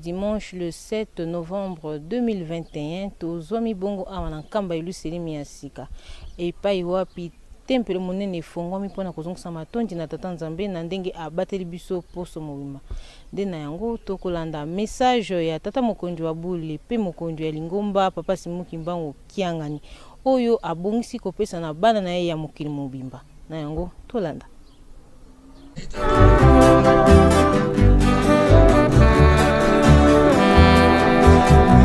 Dimanche le 7 novembre 2021, tozwami bongo awa na nkamba iluselemi ya sika. Epai wapi tempelo monene efongwami mpona kozongisa matondi na tata Nzambe na ndenge abateli biso poso mobimba. Nde na yango tokolanda message ya tata mokonzi wa Bule pe mokonzi ya Lingomba Papa Simuki Mbango Kiangani oyo abongisi kopesa na bana na ye ya mokili mobimba. Na yango tolanda.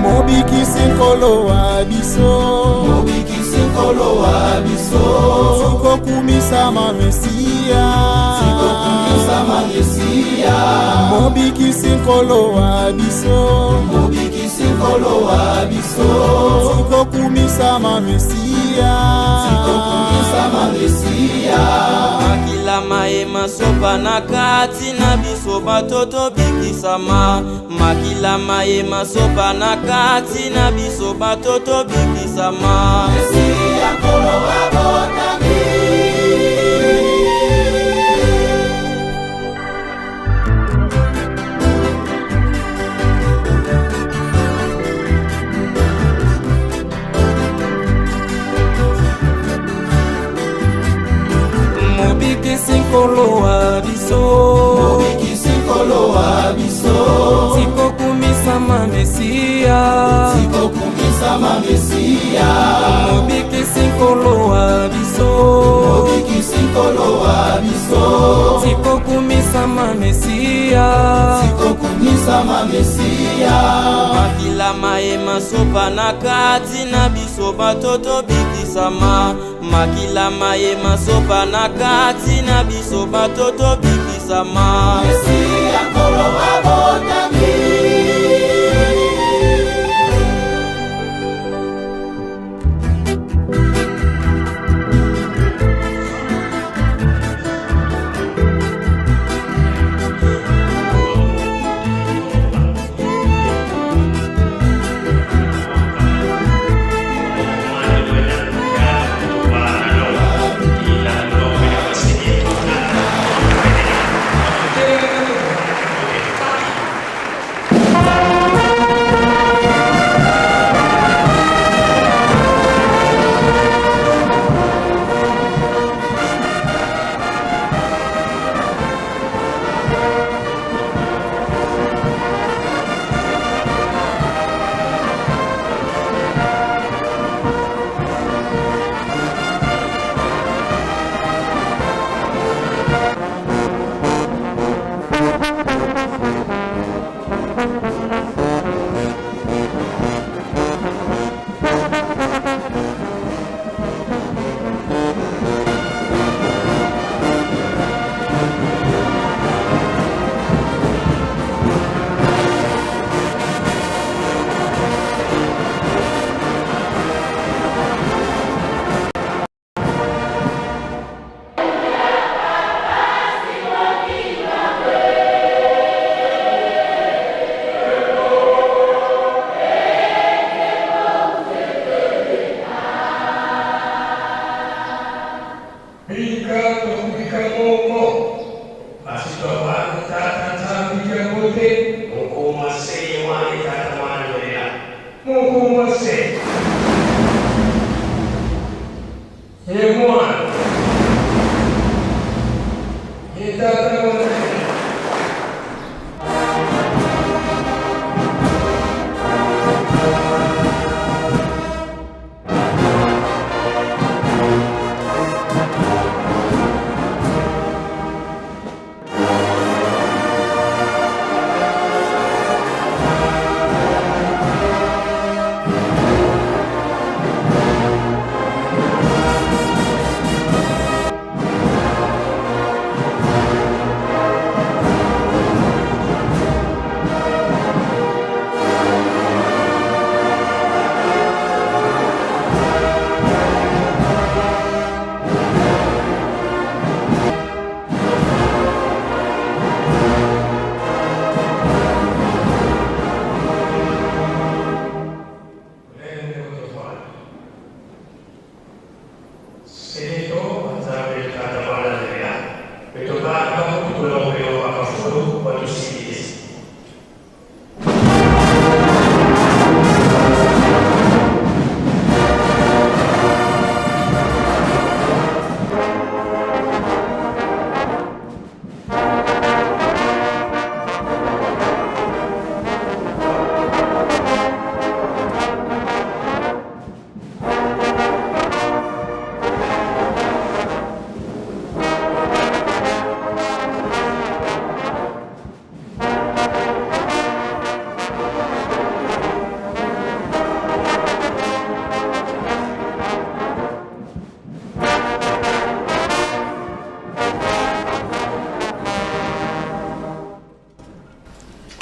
Mobiki sinkolo wa biso, mobiki sinkolo wa biso, siko kumisa ma mesia, siko kumisa ma mesia. Mobiki sinkolo wa biso, mobiki sinkolo wa biso, siko kumisa ma mesia, siko kumisa ma mesia. Makila maema sopa na kati na biso batoto bikisama. Makila maema sopa na kati na biso batoto bikisama. Mesia kolo wabotami. Mobiki sinkolo wa biso, mobiki sinkolo wa biso, siko kumisa ma mesia, siko kumisa ma mesia. mobiki sinkolo wa biso, mobiki sinkolo wa biso, siko kumisa ma mesia, siko kumisa ma mesia. makila maema sopa na kati na biso batoto bikisama. Makila maema sopa na kati na biso batoto bikisama. Mesia kolo wabotami.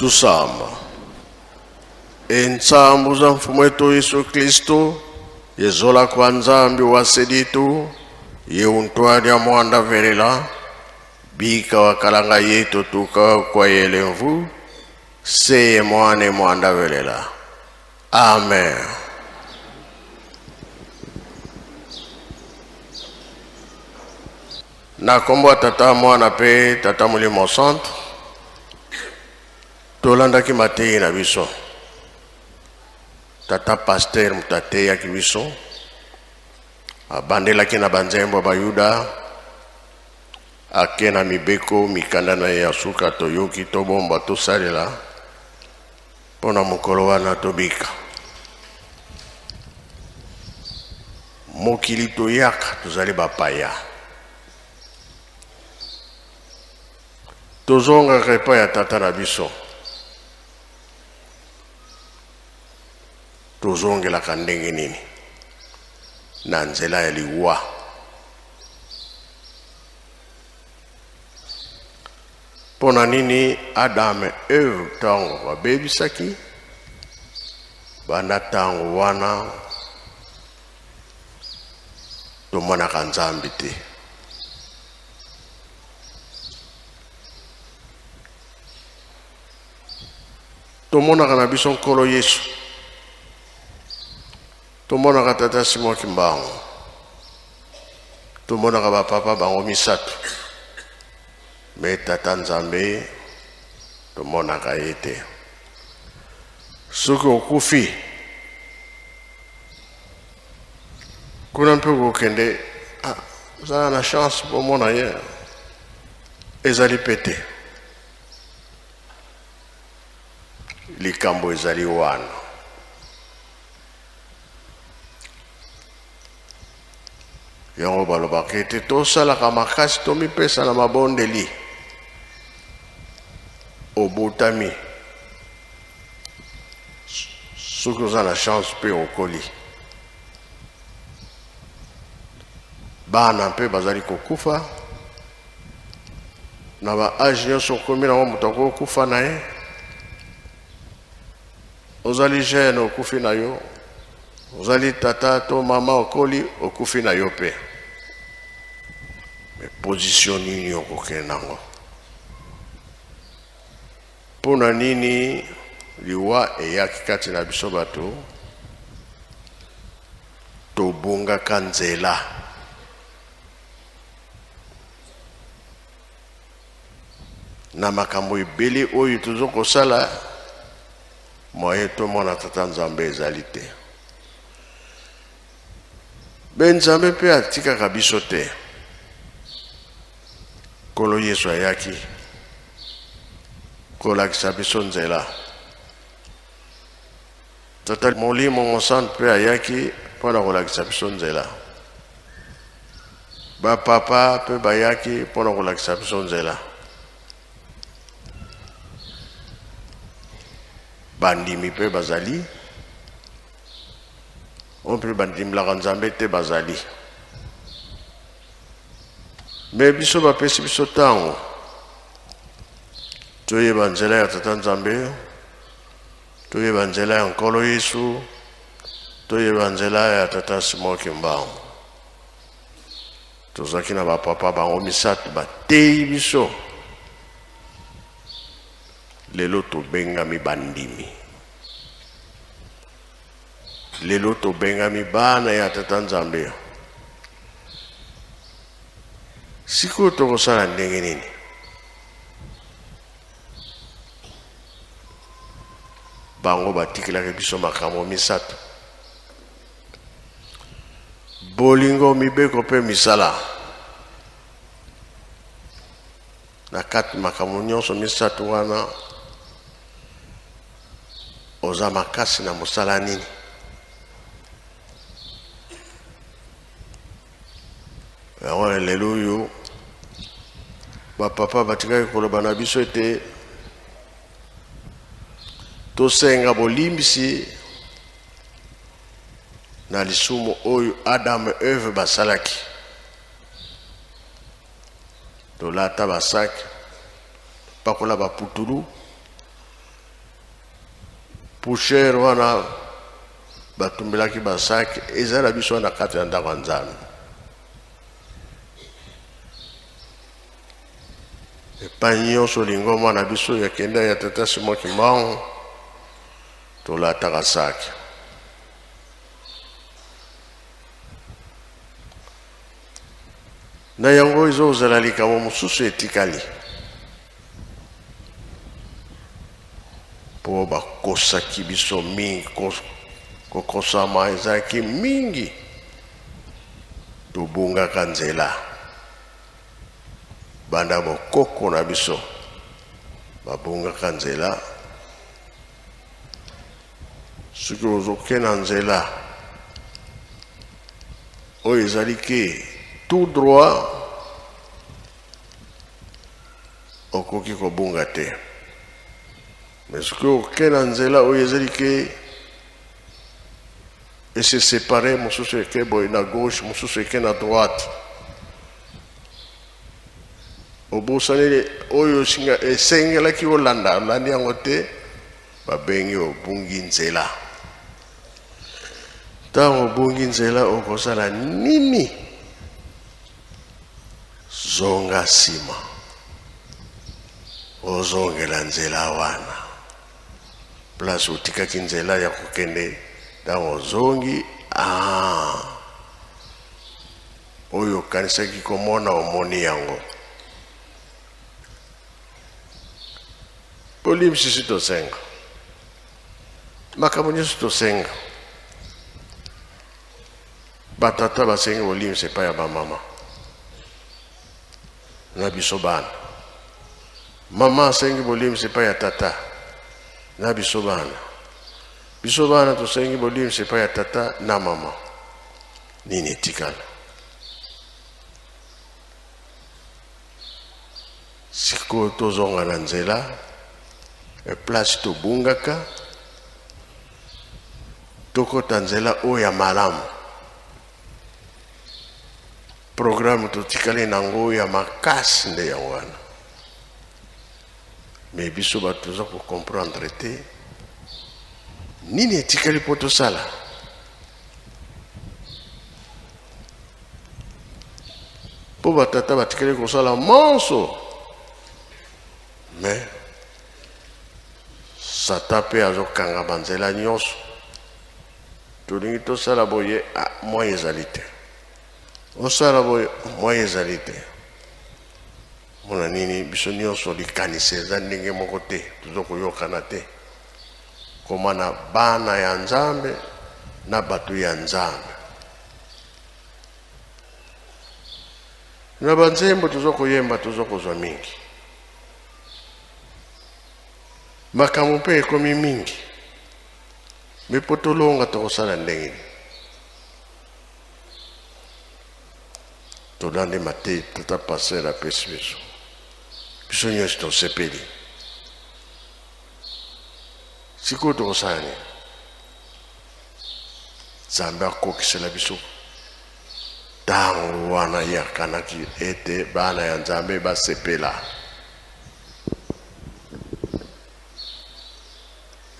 tusamba. Entsambu za mfumu wetu Yesu Kristo yezola kwa nzambi wa seditu yeuntwani ya mwanda verela bika wakalanga yetu tuka kwa yelemvu seye mwane mwanda velela. Amen. Na kombo tata mwana pe tata mulimo centre tolandaki matei na biso tata pasteur mutate ya kibiso abandelaki na banzembo bayuda ake na mibeko mikanda na ya suka toyoki tobomba tosalela pona mokolo wana tobika mokili toyaka tozali bapaya tozongaka epai ya tata na biso tozongelaka ndenge nini na nzela ya liwa pona nini Adam Eve tango babebisaki banda tango wana tomonaka nzambe te. Tomonaka na biso nkolo Yesu, tomonaka tata Simon Kimbangu, tomonaka bapapa bango misato, me tata Nzambe tomonaka ye te. Soki okufi kuna mpe kokende ozala na chance pomona ye ezali pete likambo ezali wana. Yango balobaka ete tosalaka makasi tomipesa na mabondeli obotami soki oza na chance mpe okoli. Bana mpe bazali kokufa na ba age nyonso okomi nango moto akokufa na ye. Ozali jeune okufi na yo, ozali tata to mama okoli okufi na yo pe. Me position nini okokende nango? Pona nini liwa eyaki kati na biso bato tobungaka nzela na makambo ebele oyo tozokosala moye tomona tata Nzambe ezali te. Be Nzambe mpe atikaka biso te. Nkolo Yesu ayaki kolakisa biso nzela. Tata Molimo Mosantu mpe ayaki mpona kolakisa biso nzela. Bapapa mpe bayaki mpona kolakisa biso nzela. Bandimi mpe bazali, on mpe bandimilaka Nzambe te bazali. Me biso bapesi biso ntango toyeba nzela ya tata Nzambe, toyeba nzela ya nkolo Yesu, toyeba nzela ya tata Simon Kimbangu. Tozaki na bapapa bango misato bateyi biso. Lelo tobengami bandimi, lelo tobengami bana ya tata Nzambe. Sikoyo tokosala ndenge nini? Bango batikelaki biso makambo misato: bolingo, mibeko mpe misala. Na kati makambo nyonso misato wana oza makasi na mosala nini? Yango lelo oyo bapapa batikaki koloba na biso ete tosenga bolimbisi na lisumu oyo Adam Eve basalaki. Tolata basaki, pakola baputulu, pusher wana batumbelaki basaki ezala biso na kati ya ndako ya Nzambe. Epai nyonso olingo mwana biso yakende ya tata Simon Kimbangu tolataka saki. Na yango ezozala likambo mosusu etikali po bakosaki biso mingi kokosama ezalaki mingi tobungaka nzela banda bokoko na biso babungaka nzela soki ozokende na nzela oyo ezali ke tout droit okoki kobunga te, mais soki okende na nzela oyo ezali ke ese séparé mosusu eke boye na gauche mosusu eke na droite obosani oyo esengelaki olanda olandi yango te babengi obungi nzela. Ntango obungi nzela okosala nini? Zonga nsima ozongela nzela wana place otikaki nzela ya kokende. Ntango ozongi oyo okanisaki komona omoni yango. Bolimisi tosenga makambo nyonso tosenga. Batata basengi bolimisi epai ya bamama na biso bana. Mama asengi bolimisi epai ya tata na biso bana. Biso bana tosengi bolimisi epai ya tata na mama. Nini etikala? Sikoyo tozonga na nzela place tobungaka tokota nzela oyo ya malamu. Programme totikali nango ya makasi nde ya wana. Mais biso bato toza comprendre te nini etikali po tosala. Po batata batikali kosala monso, mais Satan mpe azokanga banzela nyonso. Tolingi tosala boye moyen ezali te, osala boye moyen ezali te. Mona nini biso nyonso likanisi eza ndenge moko te, tozokoyokana te komana bana ya Nzambe na bato ya Nzambe. Na banzembo tozokoyemba tozokozwa mingi, makambo mpe ekomi mingi, me po tolonga tokosala ndenge tolande mate tata paser apesi biso. Biso nyonso tosepeli. Sikoyo tokosala nini? Nzambe akokisela biso ntango wana ye akanaki ete bana ya Nzambe basepela.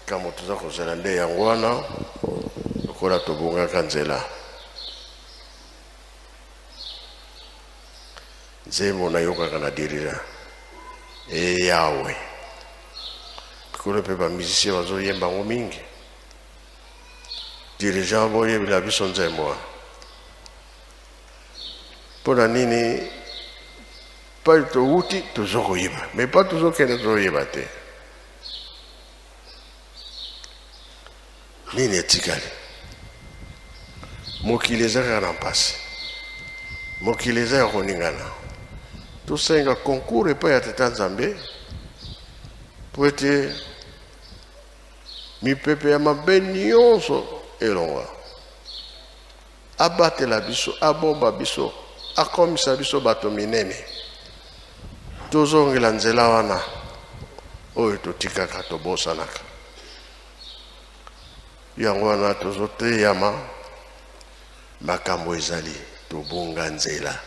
Kamo toza kozela nde yango wana lokola tobungaka nzela. Nzembo nayokaka na dirira Yawe. Pikolo mpe bamusicien bazoyemba ngo mingi. Dirigeant boyebela biso nzembo wana. Mpona nini pa towuti tozokoyeba, me pa tozokende tozoyeba te. Nini etikali? Mokili eza kaka na mpasi, mokili eza ya koningana. Tosenga concours epai ya tata Nzambe po ete mipepe ya mabe nyonso elongwa, abatela biso, abomba biso, akomisa biso bato minene. Tozongela nzela wana oyo totikaka tobosanaka. Yango wana tozoteyama makambo ezali tobunga nzela.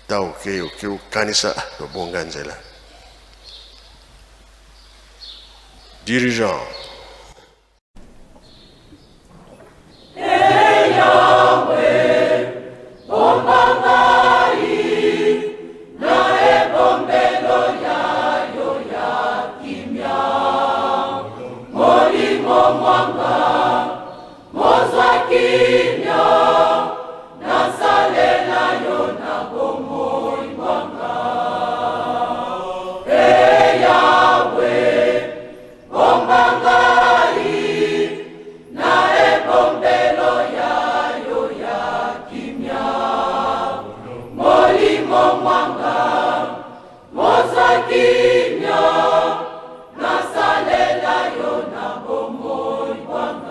Ta oke ukanisa tobunga nzela. Dirigeant Nasalela yo na bomoi wanga.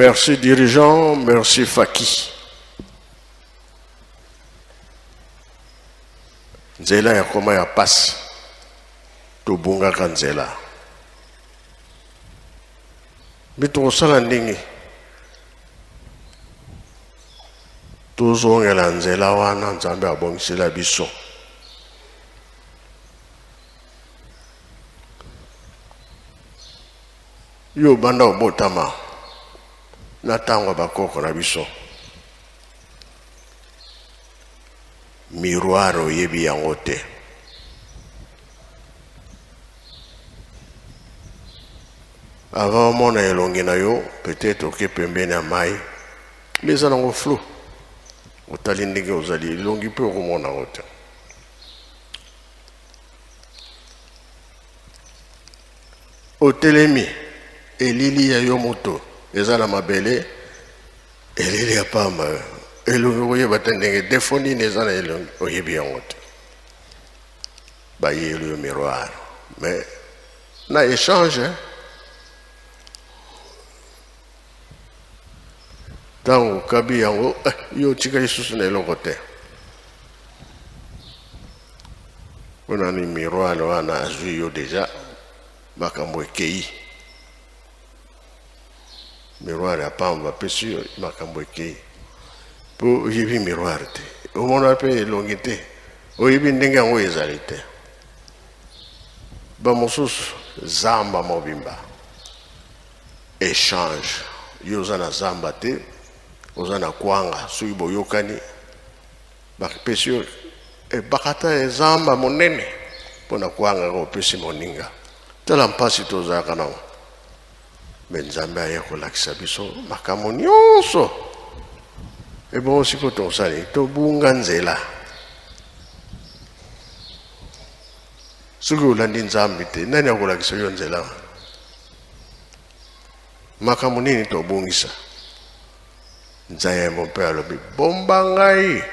Merci dirigeant, merci Faki. Nzela ya koma ya pasi tobungaka nzela bitokosala ndenge tozongela nzela wana Nzambe abongisela biso yo banda obotama na tango bakoko na biso miroir oyebi yango te avant omona elongi na yo peut-être oke pembeni ya mai mais eza nango flou otali ndenge ozali elongi mpe okomona yango te otelemi elili ya yo moto eza na mabele elili ya pamba elongi oyeba te ndenge defo nini eza na elongi oyebi yango te bayeli yo miroir mais na échange ntango okabi yango yo tika lisusu na eloko te mpona ni miroir wana azwi yo deja makambo ekei miroir ya pamba apesi yo makambo ekei mpo oyebi miroir te omona mpe elongi te oyebi ndenge yango ezali te bamosusu zamba mobimba échange yo oza na zamba te oza na kwanga soki boyokani bapesi yo ebakata ezamba monene mpo na kwanga opesi moninga tala mpasi tozalaka nango me Nzambe aye kolakisa biso makambo nyonso ebongo siko tosali tobunga nzela soki olandi Nzambe te nani akolakisa yo nzela makambo nini tobungisa nzaya mon père alobi bomba ngai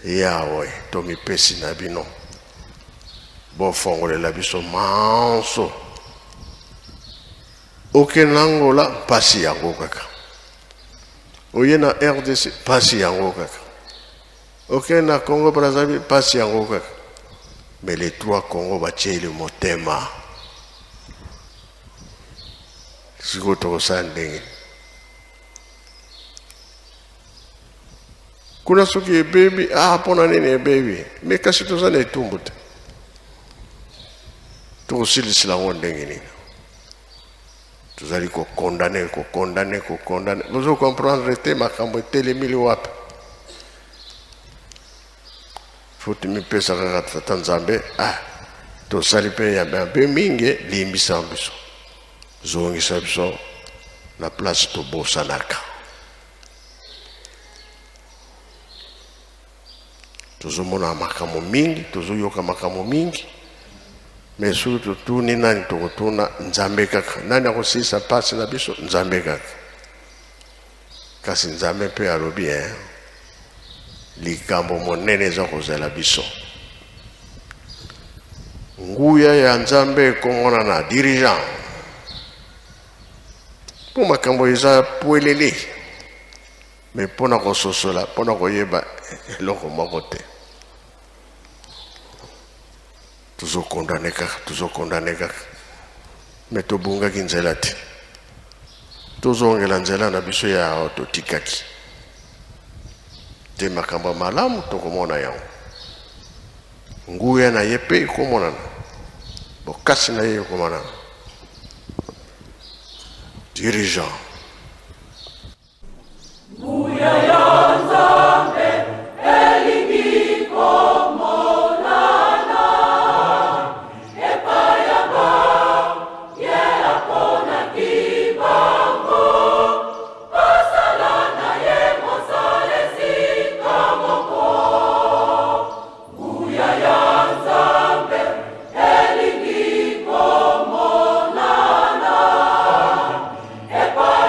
yawe tomipesi na bino bofongolela biso manso okende Angola mpasi yango kaka oye na RDC mpasi yango kaka okende na Congo Brazzaville mpasi yango kaka mais les trois Congo batie le motema siko tokosala ndenge kuna soki ebebi mpona nini ebebi me kasi toza na etumbu te tokosilisila yango ndenge nini tozali kokondane bozo comprendre te makambo etelemili wapi futi mipesa kaka tata nzambe tosali mpe ya mabe mingi limbisa biso zongisa biso na place tobosanaka tozomona makambo mingi tozoyoka makambo mingi mais soki totuni nani tokotuna nzambe kaka nani akosilisa mpasi na biso nzambe kaka kasi nzambe mpe alobi likambo monene eza kozala biso nguya ya nzambe ekomona na dirigeant mpo makambo eza pwelele mais mpona kososola mpona koyeba eloko moko te tozokondane kaka mais tobungaki nzela te tozongela nzela na biso ya totikaki te makambo malamu tokomona yango nguya na ye mpe ekomonana bokasi na ye ekomonana dirigeant Epa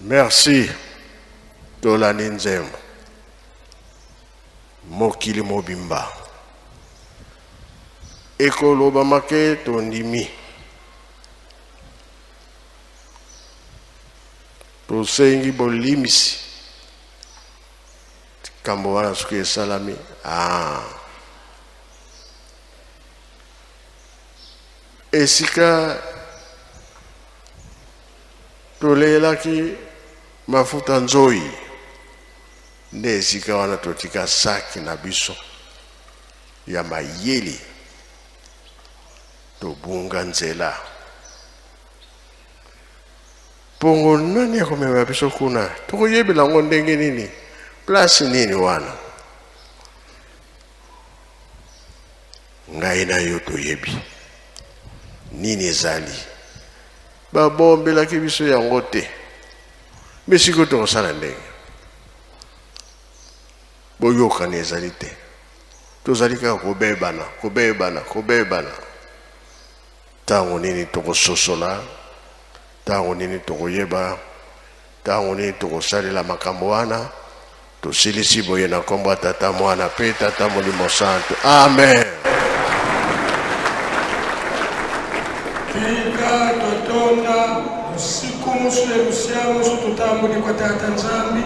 Merci tolani nzembo mokili mobimba ekoloba make tondimi tosengi bolimisi kambo wana soki esalami esika tolelaki mafuta nzoi nde esika wana totika saki na biso ya mayeli tobunga nzela pongo nani akomema biso kuna tokoyebela ngo ndenge nini place nini wana ngai na yo toyebi nini ezali babombelaki biso yango te mesiko tokosala ndenge boyokani ezali te tozali kaka kobebana ntango nini tokososola ntango nini tokoyeba ntango nini tokosalela makambo wana tosilisi boye na kombo ya tata mwana mpe tata molimo santo amen. Ika totonda usiku musule musiamusu tutambuli kwa tata nzambi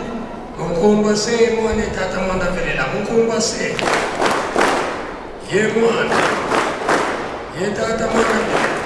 mukumba se mwane tata mwanda velela mukumba se ye mwana ye tata mwanda velela.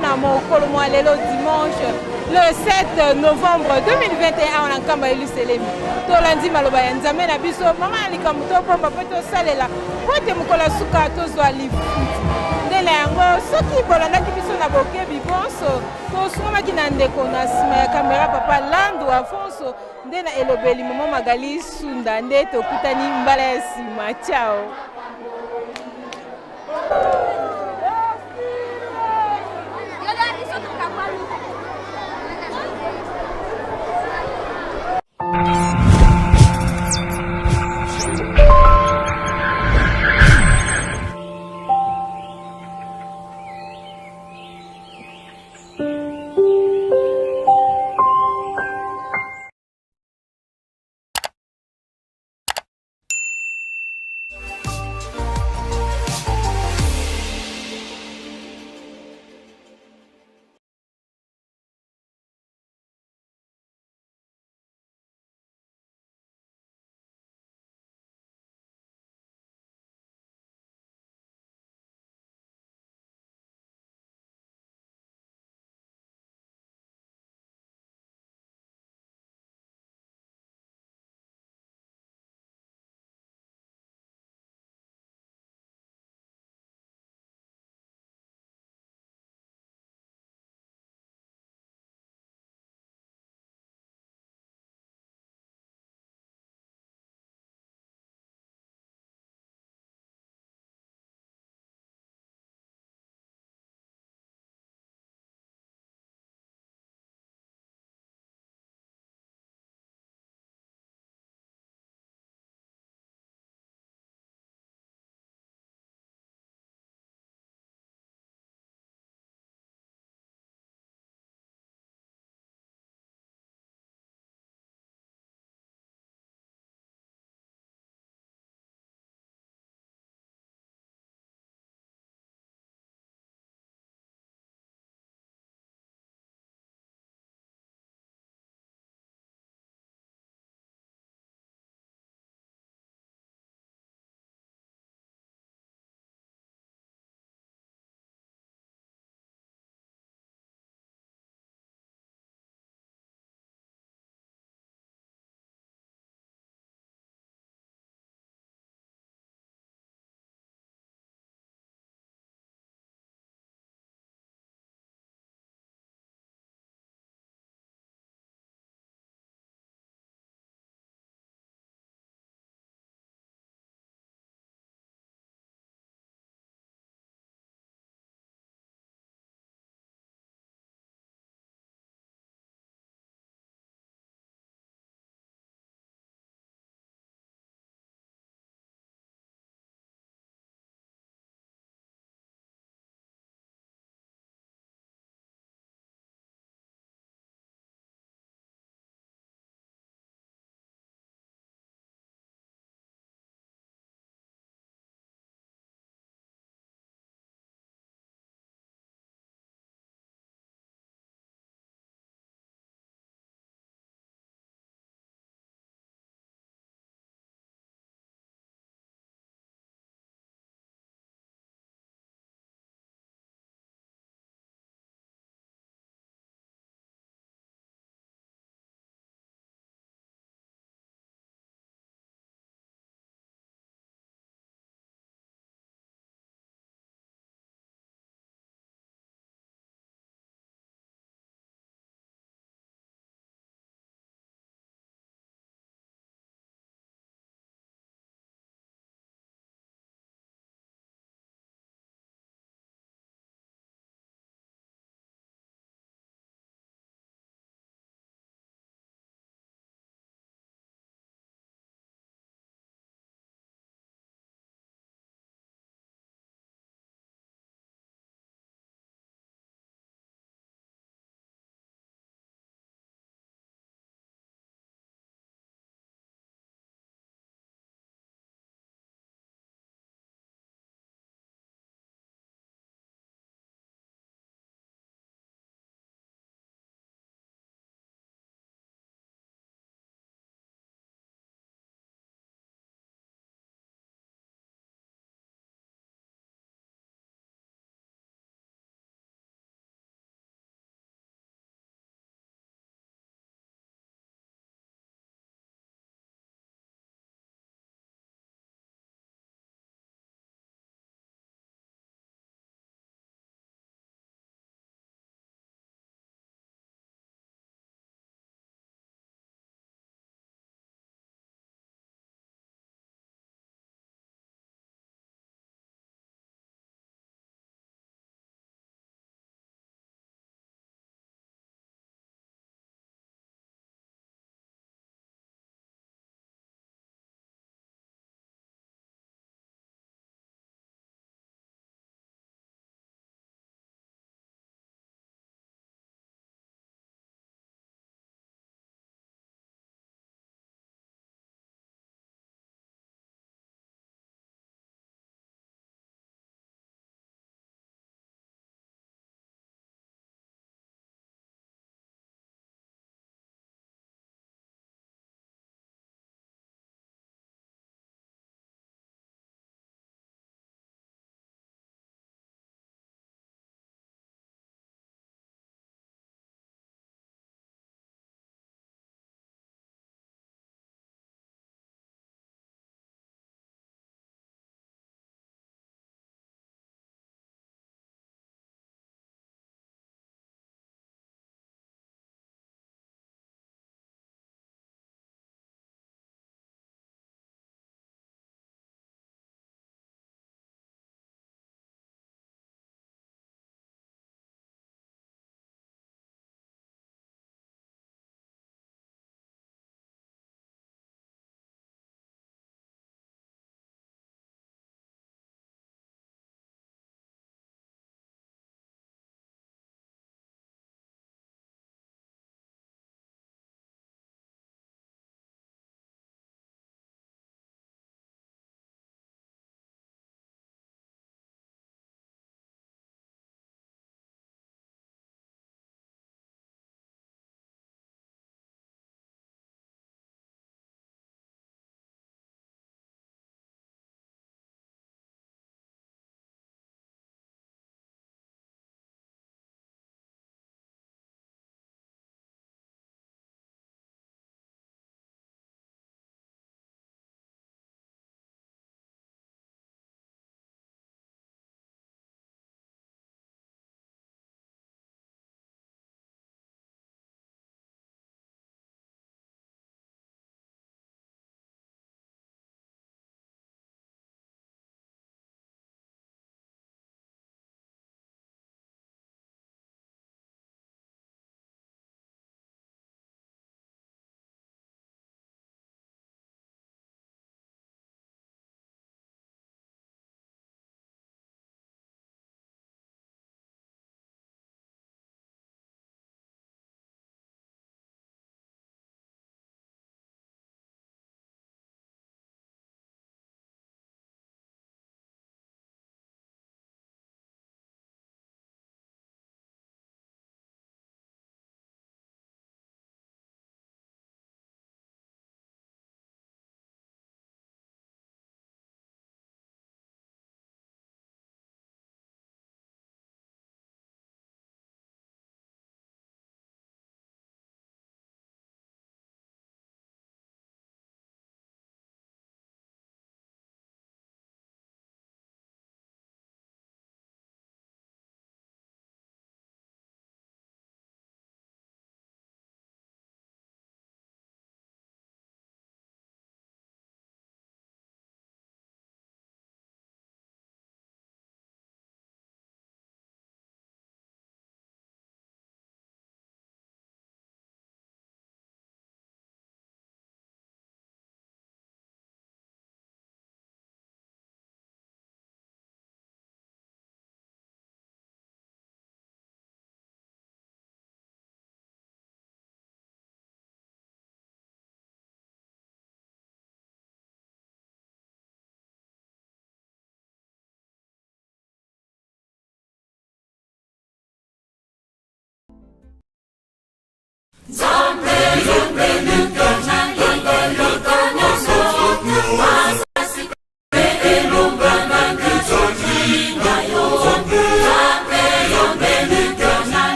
Na mokolo mwa lelo dimanche le 7 novembre 2021 on nkamba eluselemi tolandi maloba ya nzambe na biso mama ya likambo topomba mpe tosalela po ete mokolo ya suka tozwa lifuti ndela yango soki bolandaki biso na bokebi bonso tosungamaki na ndeko na nsima ya kamera papa Lando Afonso nde na elobeli mama Magali Sunda nde tokutani mbala ya nsima. Ciao.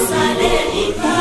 Salelika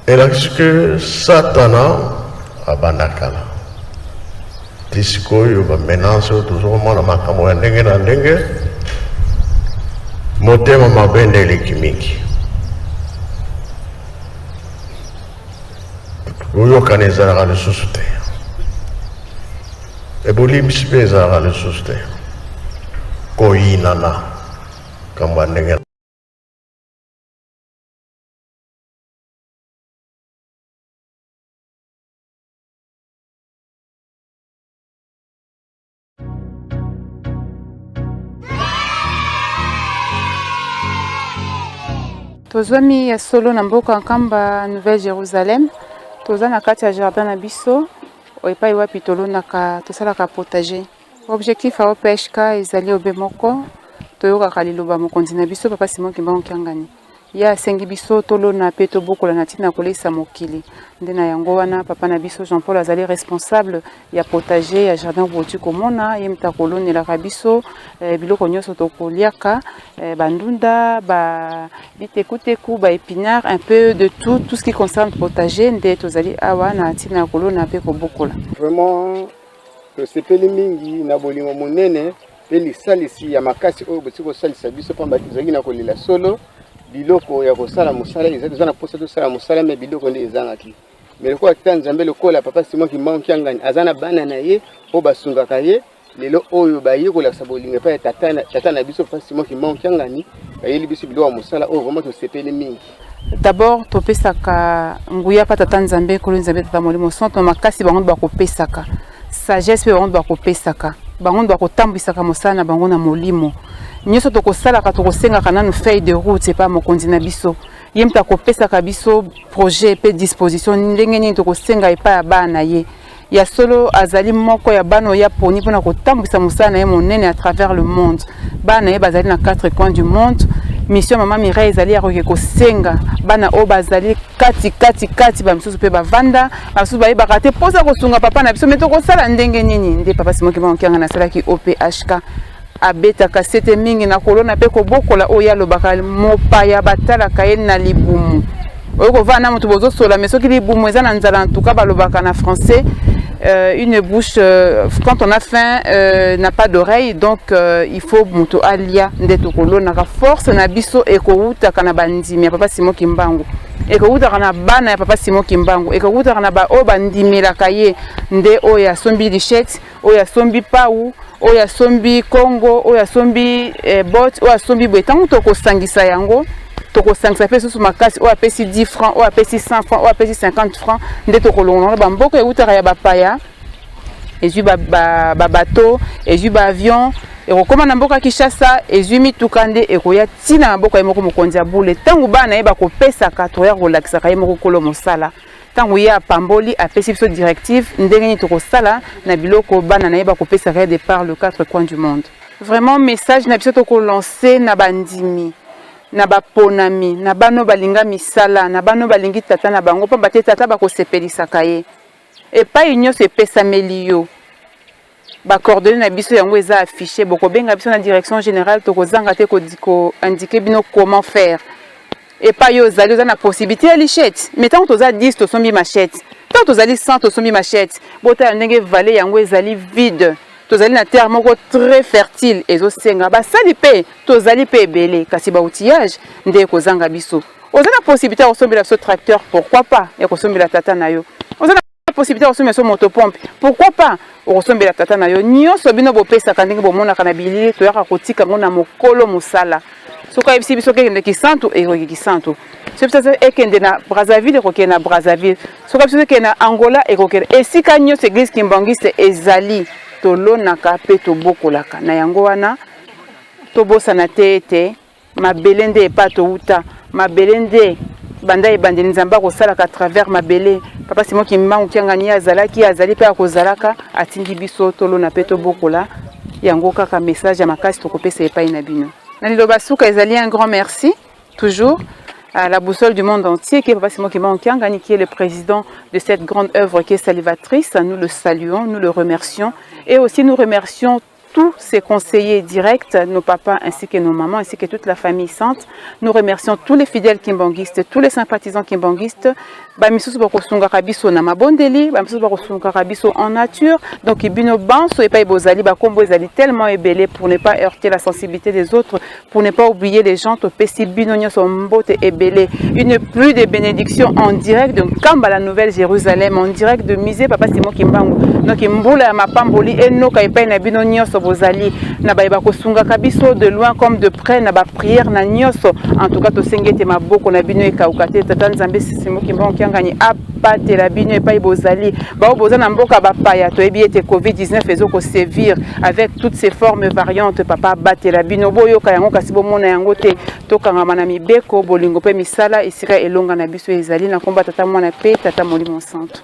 elakisike satana abanakala tisikoyo bamenanse tozomona makambo ya ndenge na ndenge motema mabe nde eleki mingi koyokana ezalaka lisusu te ebolimbisi mpe ezalaka lisusu te koyinana kambo ya ndenge. Tozwami ya solo na mboka nkamba Nouvelle Jérusalem. Toza na kati ya jardin na biso oepai wapi tolonaka tosalaka potager. Objectif ya OPHK ezali obe moko toyokaka liloba mokonzi na biso Papa Simon Kimbangu Kiangani. Ya asengi biso tolona pe tobokola na ntina kolesa mokili. Nde na yango wana papa na biso Jean-Paul azali responsable ya potager ya jardin boti komona ye mta kolonelaka biso biloko nyonso tokoliaka bandunda ba bitekuteku ba épinards un peu de tout ce qui concerne potager nde tozali awa na ntina kolona pe kobokola. Vraiment tosepeli mingi na bolingo monene pe lisalisi ya makasi oyo boti kosalisa biso pamba tozali na kolela solo biloko ya kosala mosala eza na posa tosala mosala me biloko nde ezangaki mais lokola tata nzambe lokola Papa Simon Kimbangu Kiangani aza na bana na ye oyo basungaka ye lelo oyo baye kolakisa bolingo epai tata na biso Papa Simon Kimbangu Kiangani bayeli biso biloko ya mosala oyo vraiment tosepeli mingi. D'abord topesaka nguya pa tata nzambe kolo nzambe tata molimo sonto makasi bango bakopesaka sagesse pe bango bakopesaka bango bakotambwisaka mosala na bango na molimo nyonso tokosalaka tokosengaka nanu feuille de route epa mokonzi na biso ye mta kopesaka biso projet pe disposition ndenge nini tokosenga epa ya bana ye ya solo azali moko ya bana ya poni mpona kotambwisa mosala na ye monene à travers le monde bana ye bazali na 4 coins du monde mission mama Mireille ezali ya koke kosenga bana oyo bazali kati bamisusu mpe bavanda bamisusu bayebaka te mposa kosunga papa na biso me tokosala ndenge nini nde Papa Simon Kimbangu Kiangani asalaki OPHK abetaka sete mingi na kolona pe kobokola oyo alobaka mopaya batalaka ye na libumu oyo kovaa na moto bozosola mais soki libumu eza na nzala en tout cas balobaka na français une bouche quand on a faim n'a pas d'oreille donc il faut moto alia nde tokolonaka force na biso ekowutaka na bandimi ya Papa Simon Kimbangu ekowutaka na bana ya Papa Simon Kimbangu ekowutaka na baoyo bandimelaka ye nde oyo asombi lichette oyo asombi pau oyo asombi Congo oyo asombi bot oyo asombi boye ntango tokosangisa yango tokosangisa pe susu makasi oyo apesi 10 francs oyo apesi 100 francs oyo apesi 50 francs nde tokolongola bamboka eutaka ya bapaya ezwi babato ezwi baavion ekokoma na mboka Kinshasa ezwi mituka nde ekoya ntina na mboka ye moko mokonzi ya bule ntango bana ye bakopesaka toya kolakisaka ye moko kolo mosala ntango ye apamboli apesi biso directive ndenge nini tokosala na biloko bana na ye bakopesaka ye de par le 4 coins du monde. Vraiment message na biso tokolancer na bandimi na baponami na bano balinga misala na bano balingi tata na bango pamba te tata bakosepelisaka ye epai nyonso epesameli yo bacoordonné na biso yango eza affiché bokobenga biso na direction générale tokozanga te indiquer bino comment faire epai yo ozali oza na possibilité ya lichette mais ntango toza 10 tosombi machette ntango tozali 100 tosombi machette botala ndenge vale yango ezali vide tozali na terre moko très fertile ezosenga basali pe tozali pe ebele kasi baoutillage nde ekozanga biso oza na possibilité ya kosombela biso tracteur pourquoi pas ya kosombela tata na yo oza na possibilité ya kosombela biso motopompe pourquoi pas okosombela tata na yo nyonso bino bopesaka ndenge bomonaka na bilili toyaka kotika yango na mokolo mosala soki ayebisi biso kekende Kisantu ekoki Kisantu soki biso ekende na Brazzaville ekokende na Brazzaville soki biso ekende na Angola ekokende esika nyonso église kimbangiste ezali tolonaka pe tobokolaka na yango wana tobosana te ete mabele nde epa touta mabele nde banda ebandeli nzambe akosalaka à travers mabele Papa Simon Kimbangu Kiangani azali pe akozalaka atindi biso tolona pe tobokola yango kaka message ya makasi tokopesa epai na bino na liloba suka ezali un grand merci toujours à la boussole du monde entier, qui est Papa Simon Kimbangu Kiangani, qui est le président de cette grande œuvre qui est salvatrice. Nous le saluons, nous le remercions et aussi nous remercions tous ces conseillers directs, nos papas ainsi que nos mamans, ainsi que toute la famille sainte. Nous remercions tous les fidèles kimbanguistes, tous les sympathisants kimbanguistes. Bamisusu bakosunga kabiso na mabondeli, bamisusu bakosunga kabiso en nature. Donc ibino banso et pas ibozali bakombo ezali tellement ébélé pour ne pas heurter la sensibilité des autres, pour ne pas oublier les gens to pesi bino nyoso mbote ébélé. Une pluie de bénédictions en direct de Kamba la Nouvelle Jérusalem, en direct de Misé Papa Simon Kimbangu. Donc mbula ma pamboli eno kaipai na bino nyoso bozali na ba bakosunga kabiso de loin comme de près na ba prière na nyoso. En tout cas to sengete maboko na bino ekaukate tata Nzambe Simon Kimbangu ngani abatela bino epai bozali bao bozana mboka bapaya to ebi ete Covid-19 ezoko sévir avec toutes ces formes variantes papa batela bino boyoka yango kasi bomona yango te tokanga na mibeko bolingo pe misala esika elonga na biso ezali na komba tata mwana pe tata molimo santo.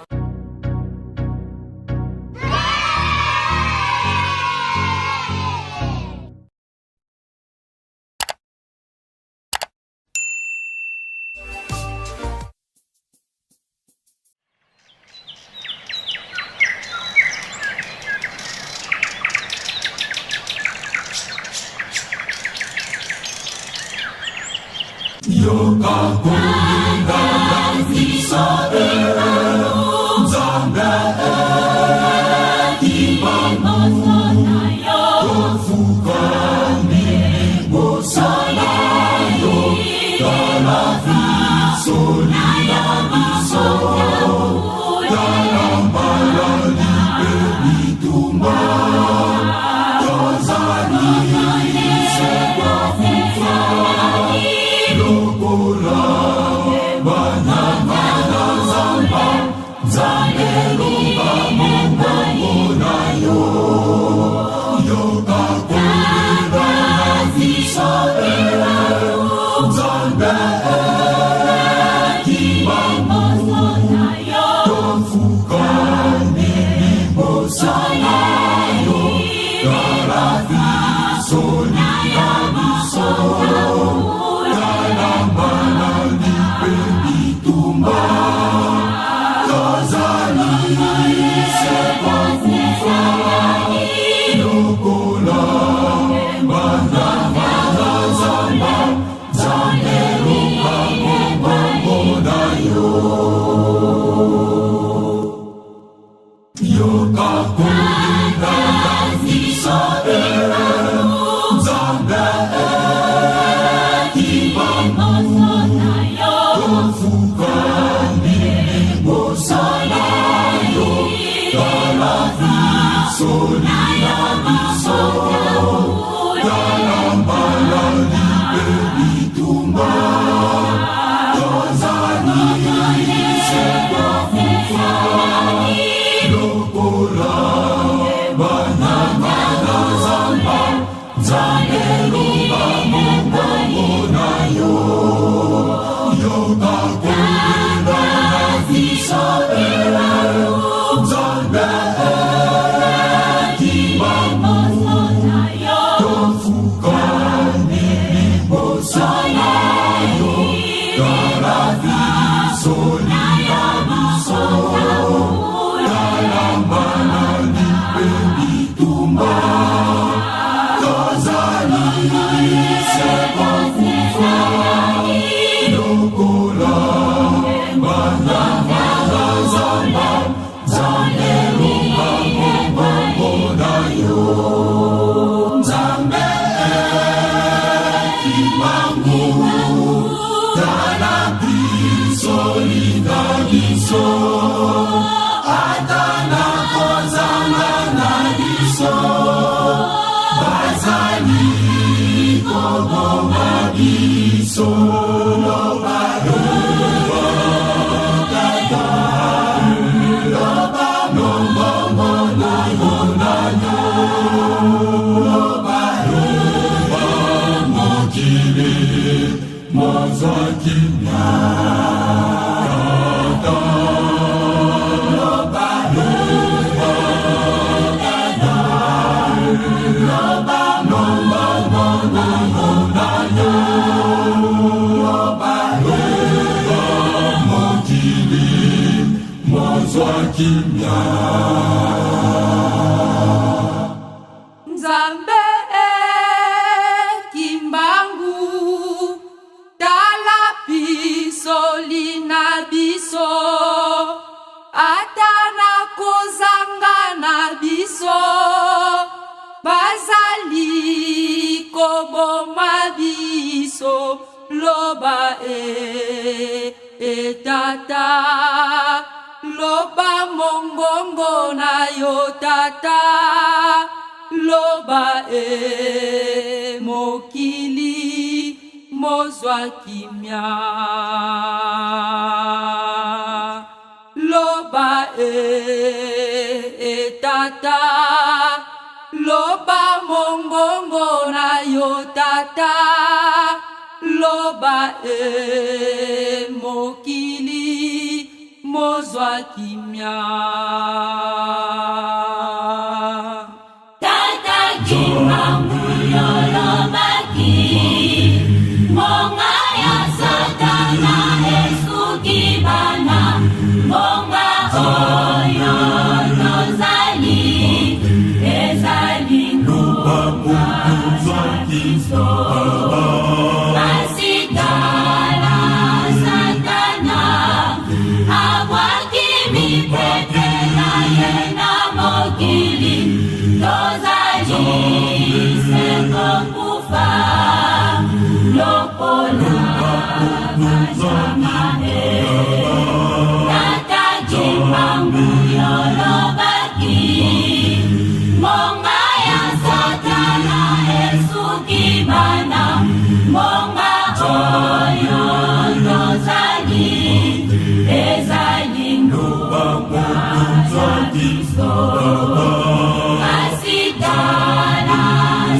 Kimya. Nzambe kimbangu tala biso lina biso atana kozanga na biso bazali koboma biso loba tata loba mongongo na yo tata loba mokili mozwa kimia loba tata loba mongongo na yo tata loba mokili mozwa kimia tata kimbangu yolobaki monga ya satana esukibana monga oyo tozali ezali nguba biso masikala satana abwaki mipepe na ye na mokili tozali seko kufa lokola basamae tata kimbangu yolobaki monga ya satana esukibana monga oyo tozali ezali nguba biso masikala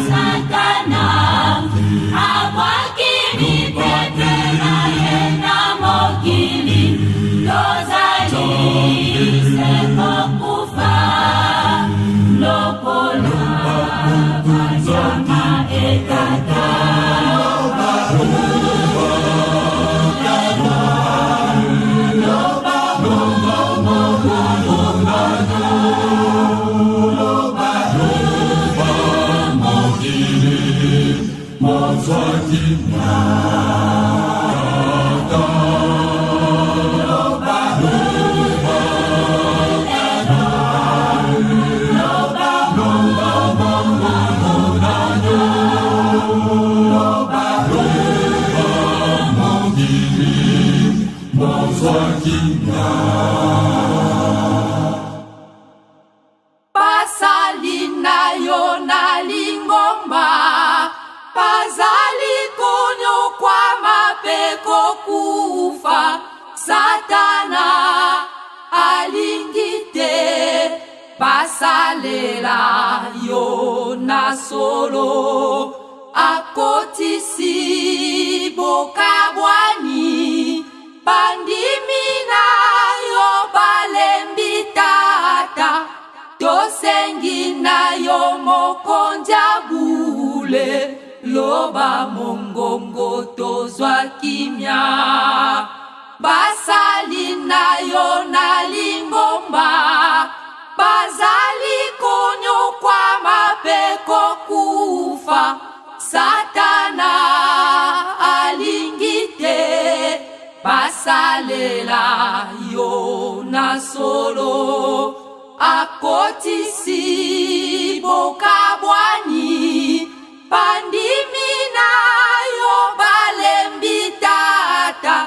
satana abwaki mipepe na ye na mokili tozali seko kufa lokola basama etata pasali na yo na lingomba pazali kunyukwa mapeko kufa satana alingite pasalela yo na solo akotisi bokabwani bandimi na yo balembi tata tosengi na yo mokonja bule loba mongongo tozwa kimia basali na yo na lingomba bazali kunyukwa mapeko kufa satana alingite basalela yo na solo akotisi bokabwani bandimi na yo balembi tata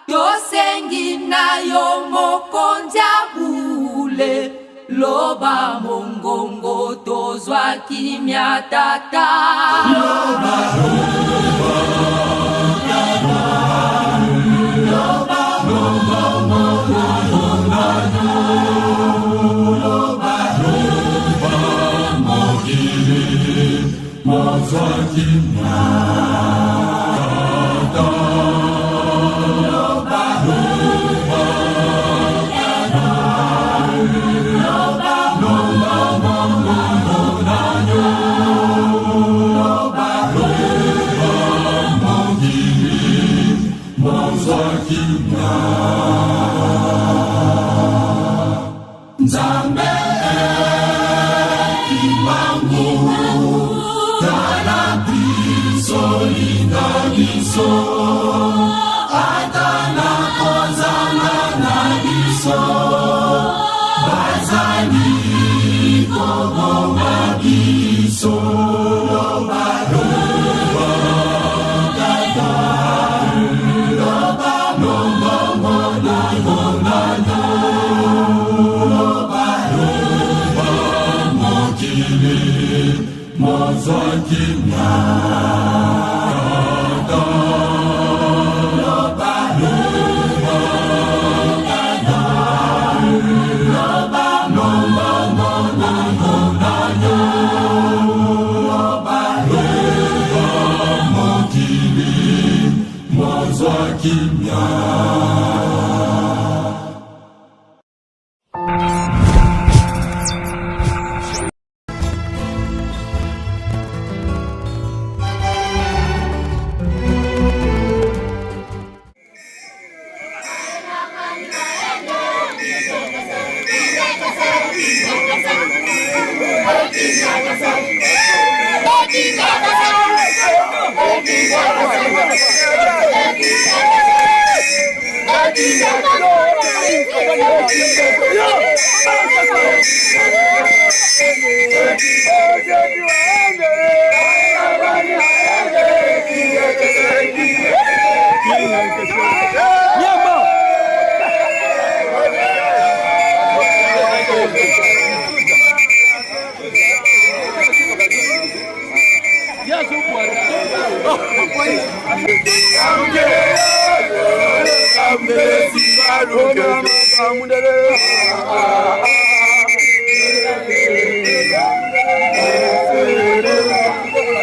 tosengi na yo mokonja bule loba mongongo tozwa kimia tata loba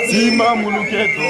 Sima muluketo.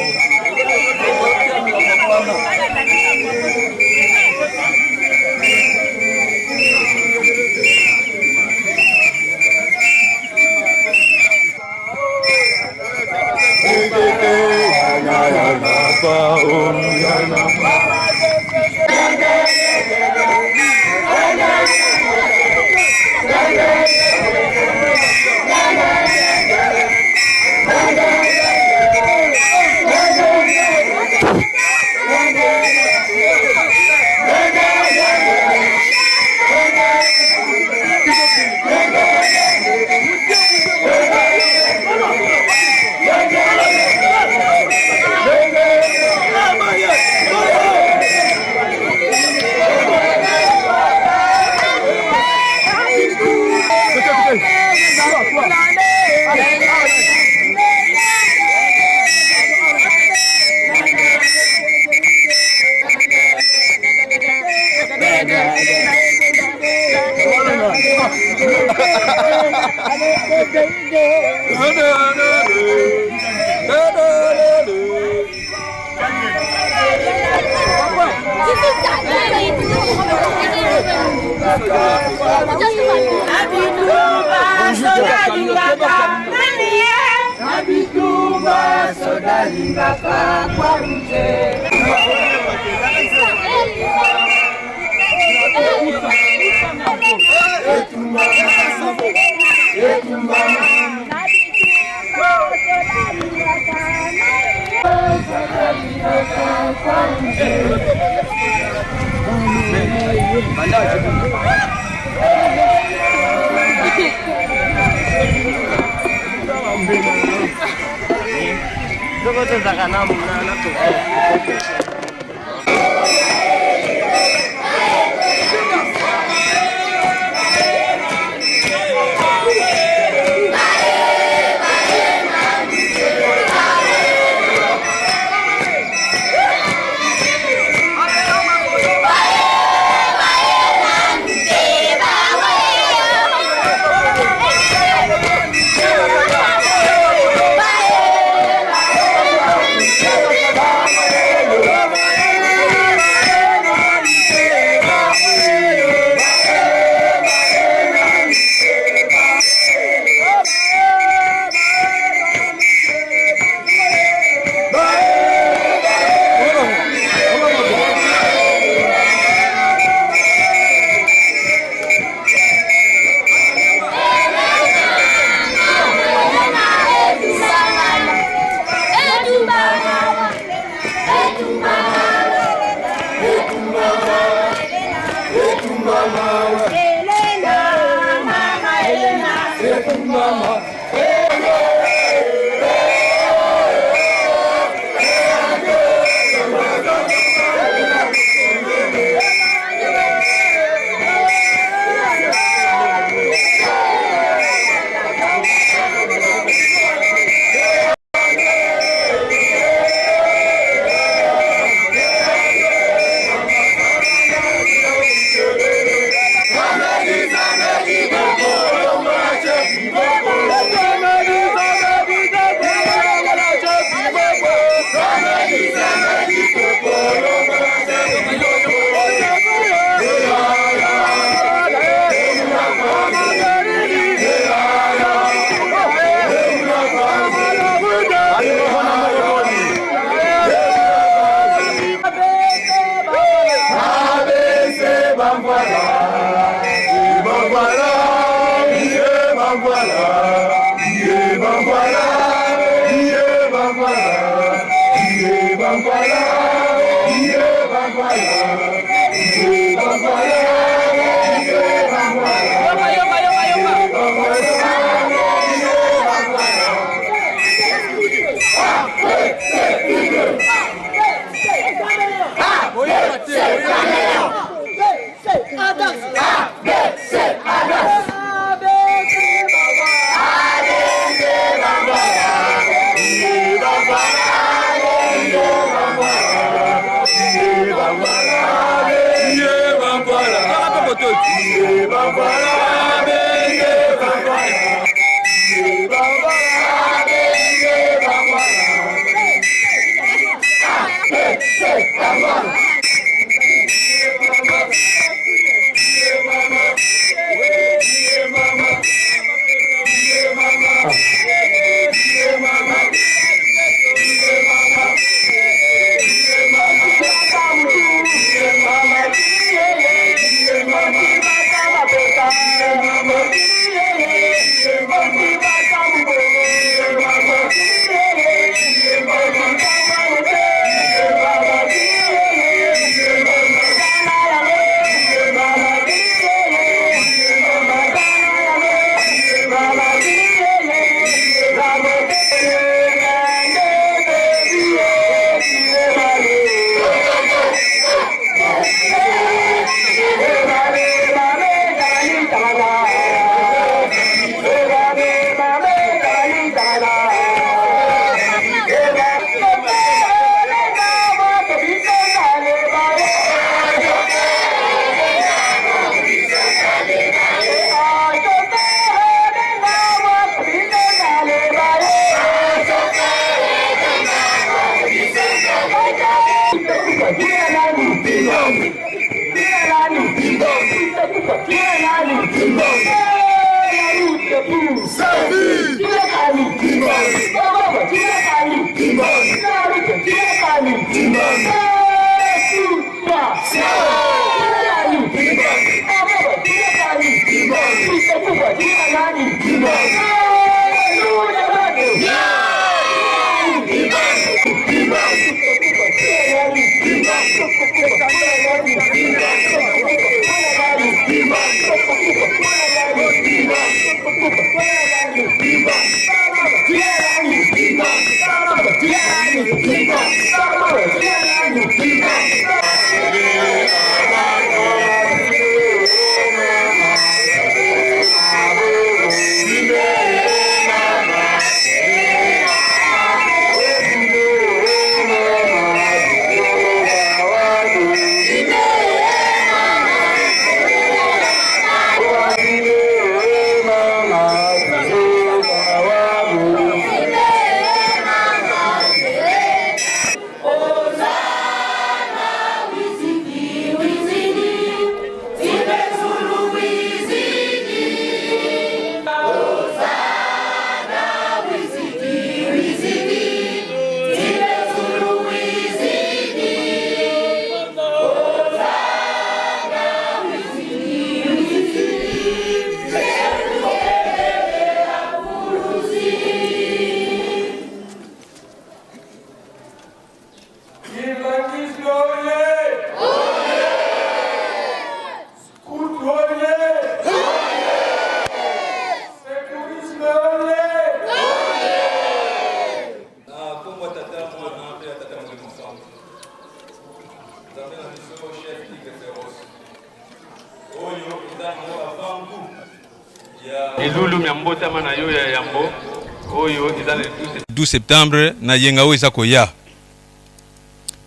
12 septembre na yenga oyo eza koya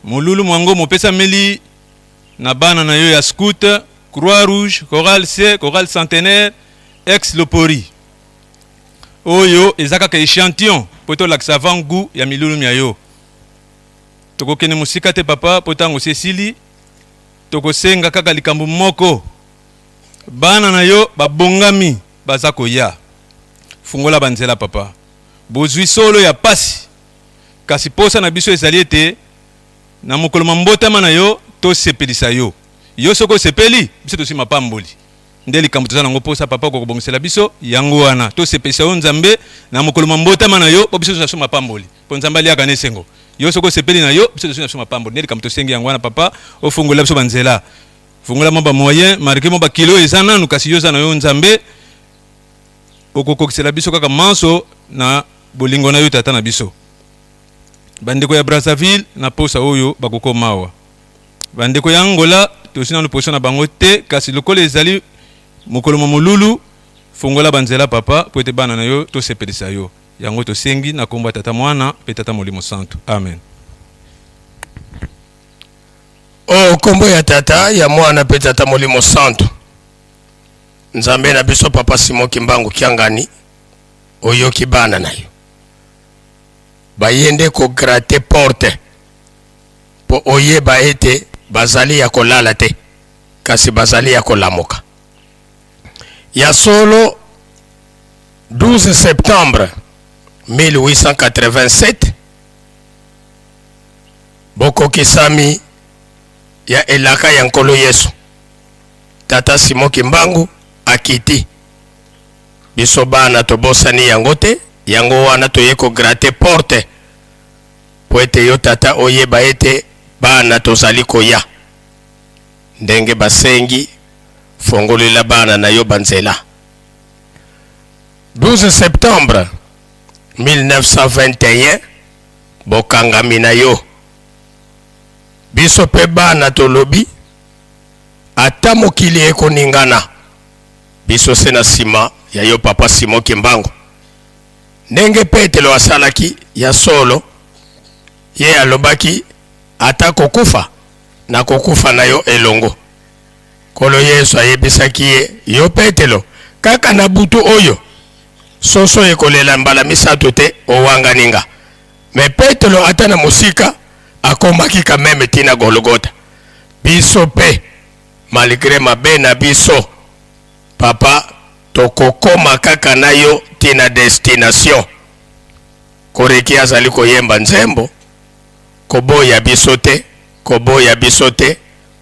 mululu mwango mopesa meli na bana na yo ya scout Croix Rouge Chorale C Chorale Centenaire ex Lopori oyo eza kaka échantillon po tolakisa vangu ya milulu ya yo tokokende mosika te papa po ntango sesili tokosenga kaka likambo moko bana na yo babongami baza koya fungola banzela papa bozwi solo ya pasi kasi posa na biso ezali ete na mokolo mbotama na yo tosepelisa yo yo soko sepeli biso tosi mapamboli nde likambo toza nango posa papa kokobongisela biso yango wana tosepelisa yo nzambe na mokolo mbotama na yo po biso tosi mapamboli po nzambe aliaka nesengo yo soko sepeli na yo biso tosi mapamboli nde likambo tosengi yango wana papa ofungola biso banzela fungola mo ba moyen marqué mo ba kilo eza nanu kasi yo za na yo nzambe okokokisela biso kaka manso na bolingo na yo tata na biso bandeko ya Brazzaville na posa oyo bakokomawa bandeko ya Angola tosi na position na bango te kasi lokolo ezali mokolo molulu fungola banzela papa po ete bana na yo tosepelisa yo yango tosengi na kombo tata mwana pe tata molimo santo amen. Oh kombo ya tata ya mwana pe tata molimo santo nzambe na biso papa Simon Kimbangu Kiangani oyoki bana na yo bayende ko gratter porte po oyeba ete bazali ya kolala te kasi bazali ya kolamuka. Ya solo 12 septembre 1887 bokokisami ya elaka ya nkolo Yesu tata Simon Kimbangu akiti biso bana tobosani yango te yango wana toyeko gratter porte po ete yo tata oyeba ete bana tozali koya ndenge basengi fongolela bana na yo banzela. 12 septembre 1921 bokangami na yo biso pe bana tolobi ata mokili ekoningana biso se na sima ya yo papa Simon Kimbangu ndenge Petelo asalaki ya solo ye alobaki ata kokufa na kokufa na yo elongo. Kolo Yesu ayebisaki ye yo Petelo kaka na butu oyo soso ekolela mbala misato te owanganinga. Me Petelo ata na musika akomaki kameme tina Golgota. Biso pe malgré mabe na biso papa tokokoma kaka na yo tina destination. Koreki azali koyemba nzembo koboya biso te, koboya biso te,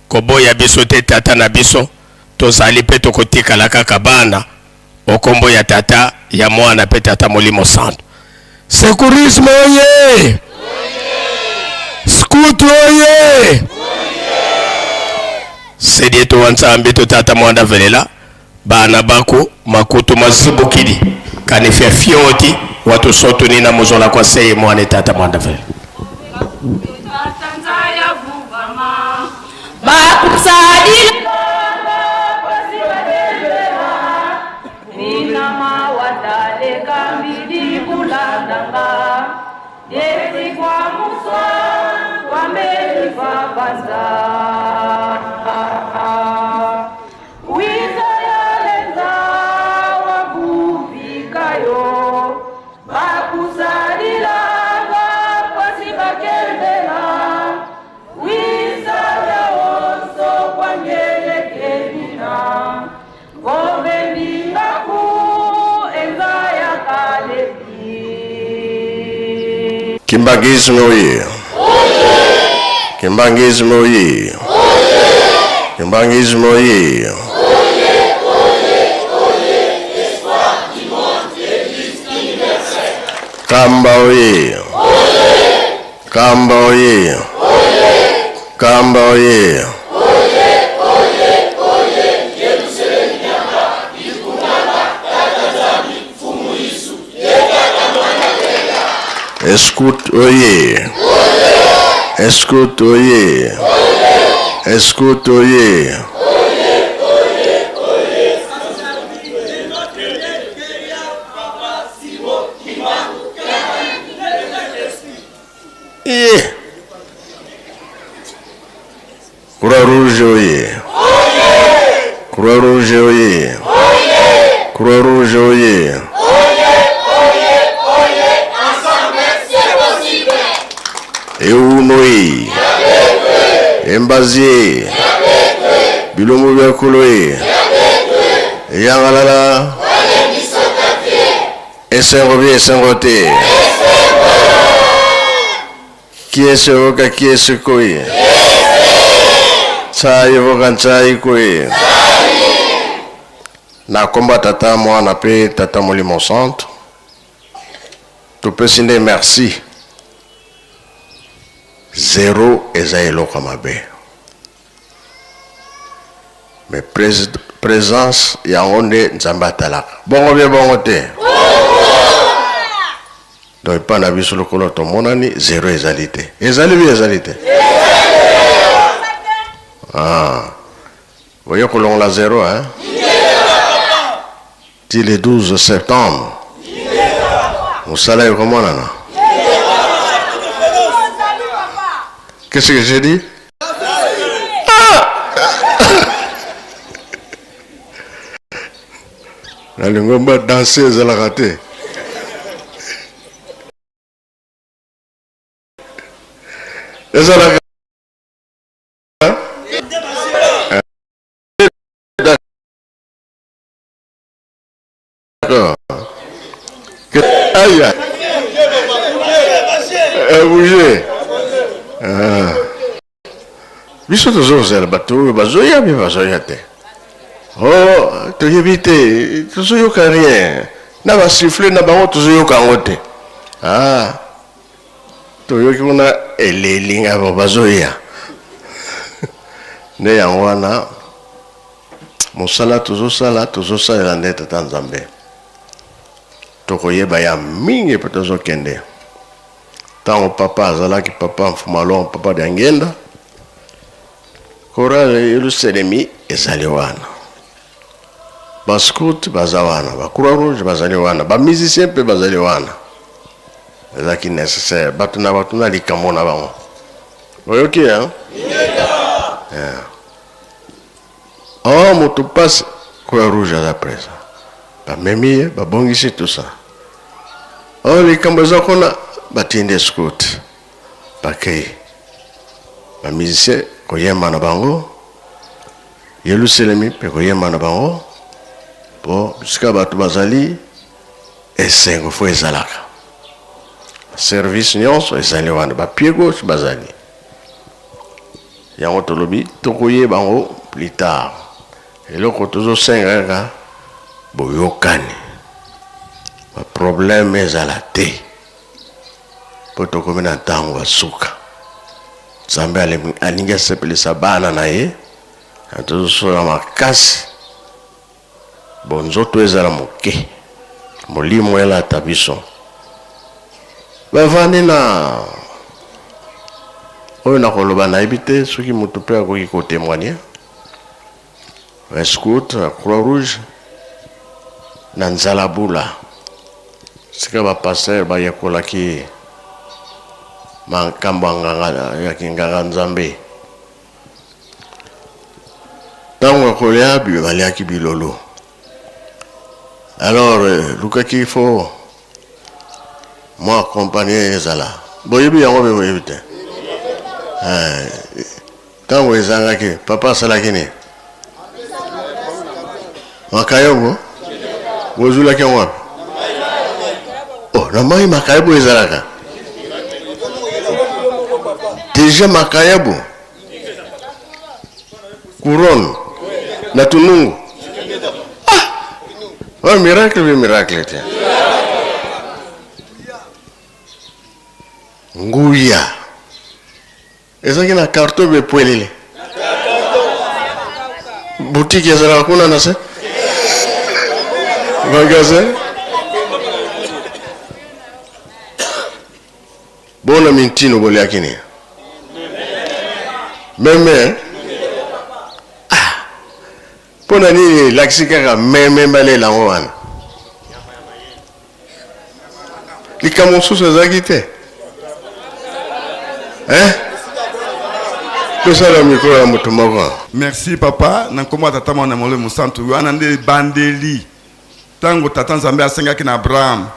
koboya biso te tata na biso tozali pe tokotikala kaka bana okombo ya tata ya mwana pe tata Molimo Santo. Secourisme oye! Scout oye! Sedi to wanzambe to tata mwanda velela bana bako makutu mazibukidi kanifia fioti watu sotu nina muzola kwa seye mwane tata mwanda velela. Kimbangisme oye! Kimbangisme oye! Kimbangisme oye! Kamba oye! Kamba oye! Kamba oye! Escoute oye! Escoute oye! Escoute oye! Croix-Rouge oye! Croix-Rouge oye! Croix-Rouge oye! Eunoi Embazie Bilomu Biakuloe Yangalala Esengobi Esengote Kiese Voka Kiese Koi Tsai Voka Tsai Koi Na komba tata mwana pe tata Molimo Santo Tupesinde merci Zéro ezaelo kamabe. Mais présence ya onde nzamba talaka. Bongo bien bongo te. Donc pas na biso lokolo to monani zéro ezalité. Ezali bi ezalité. Ah. Voyez que l'on la zéro hein. Dit le 12 septembre. Musala yo comment nana? Qu'est-ce que j'ai dit? Na lingomba danseuse la raté. Ezala d'accord. Aïe. Bouger. Biso tozozela bato bazoya bien bazoya te. Oh, toyebi tozoyoka rien. Na basifle na bango tozoyoka ngo te. Ah. Toyoki kuna elelinga bazoya. Ne yango wana mosala tozosalela nde Tata Nzambe. Tokoyeba ya mingi pe tozokende. Tango papa azalaki papa mfumalon papa de ngenda. Chorale Yerusalemi ezali wana. Bascout bazawana, ba Croix Rouge bazali wana, ba musicien pe bazali wana. Ezaki nécessaire, batuna likambo na bango. Oyoki hein? Yeah. Oh, moto passe Croix Rouge après ça. Ba memi, ba bongisi tout ça. Oh, likambo zakona batinde scout. Bakay. Ba musicien koyema na bango. Yerusalemi pe koyema na bango. Bon, jusqu'à batu bazali esengo fo ezalaka. Service nyonso ezali wana ba pied gauche bazali. Yango tolobi tokoye bango plus tard. Eloko tozosenga kaka boyokani. Ba problème ezala te. Po tokomi na ntango basuka. Nzambe alingi asepelisa bana na ye. Tozosola makasi. Bonzoto ezala moke. Molimo elata biso. Bavandi na oyo na koloba na ebite soki moto pe akoki kotémoigner. Scout, Croix Rouge na Nzalabula. Sika ba pasteur ba yakolaki makambo nganga ya kinganga Nzambe. Tango kolia bi baliaki bilolo. Alors, Luka qu'il faut moi accompagner Zala. Boyebi yango be boyebi te. Tant que ezanga ki papa salaki ni. Makayobo. Wozula ki ngwa. Oh, na mai makayobo ezalaka. Déjà makayobo. Couronne. Na tunungu. Oh, miracle, tiens. Nguya. Ezaki na carton be poelele. Boutique ya zara kuna na se. Magasin. Bona mintino bole yakini. Meme. Pona nini laksika ka meme mbale la wana. Likamo susu ezaki te. Merci papa. Nankoma tata mwana mole musantu wana nde bandeli. Tango tata Nzambe asengaki na Abraham.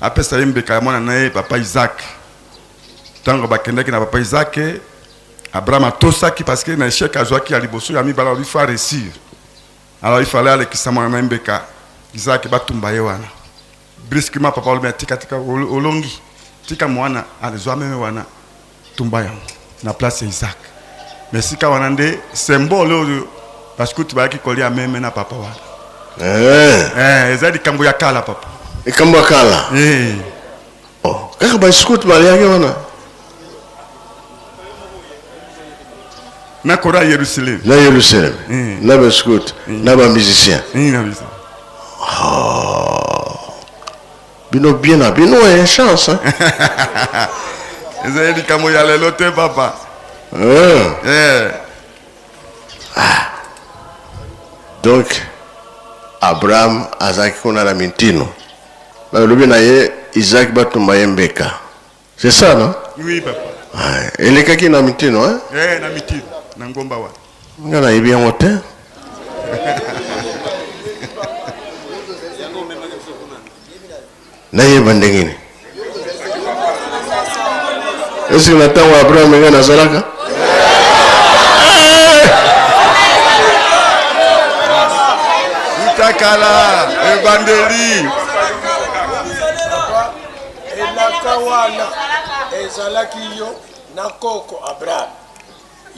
Apesa yembeka mwana naye papa Isaac. Tango bakendaki na papa Isaac, Abraham atosaki parce que na échec azwaki aliboso ya mibala lui faire réussir. Alors il fallait aller kisama na mbeka Isaac batumba ye wana. Brusquement papa lui tika olongi. Tika mwana alizwa meme wana tumba yango na place Isaac. Mais si ka wana nde symbole parce que tu vas ki kolia meme na papa wana. Ezali kambo ya kala papa. Ikambo ya kala. Oh, kaka ba scout bali yake wana. Na kora Yerusalem. Na Yerusalem. Na ba scout, na ba musicien. Na musicien. Oh. Bino bien bino une chance hein. Ezali kambo ya lelo te papa. Donc Abraham azaki kuna na mintino. Ba lobi na ye Isaac batumba yembeka. C'est ça non? Oui papa. Elekaki na mitino hein? Na mitino na ngomba wa. Ngana yebi yango te. nayeba ndenge nini eske na ntango abraham nga nazalaka itakala ebandeli elaka wana ezalaki yo na koko abraham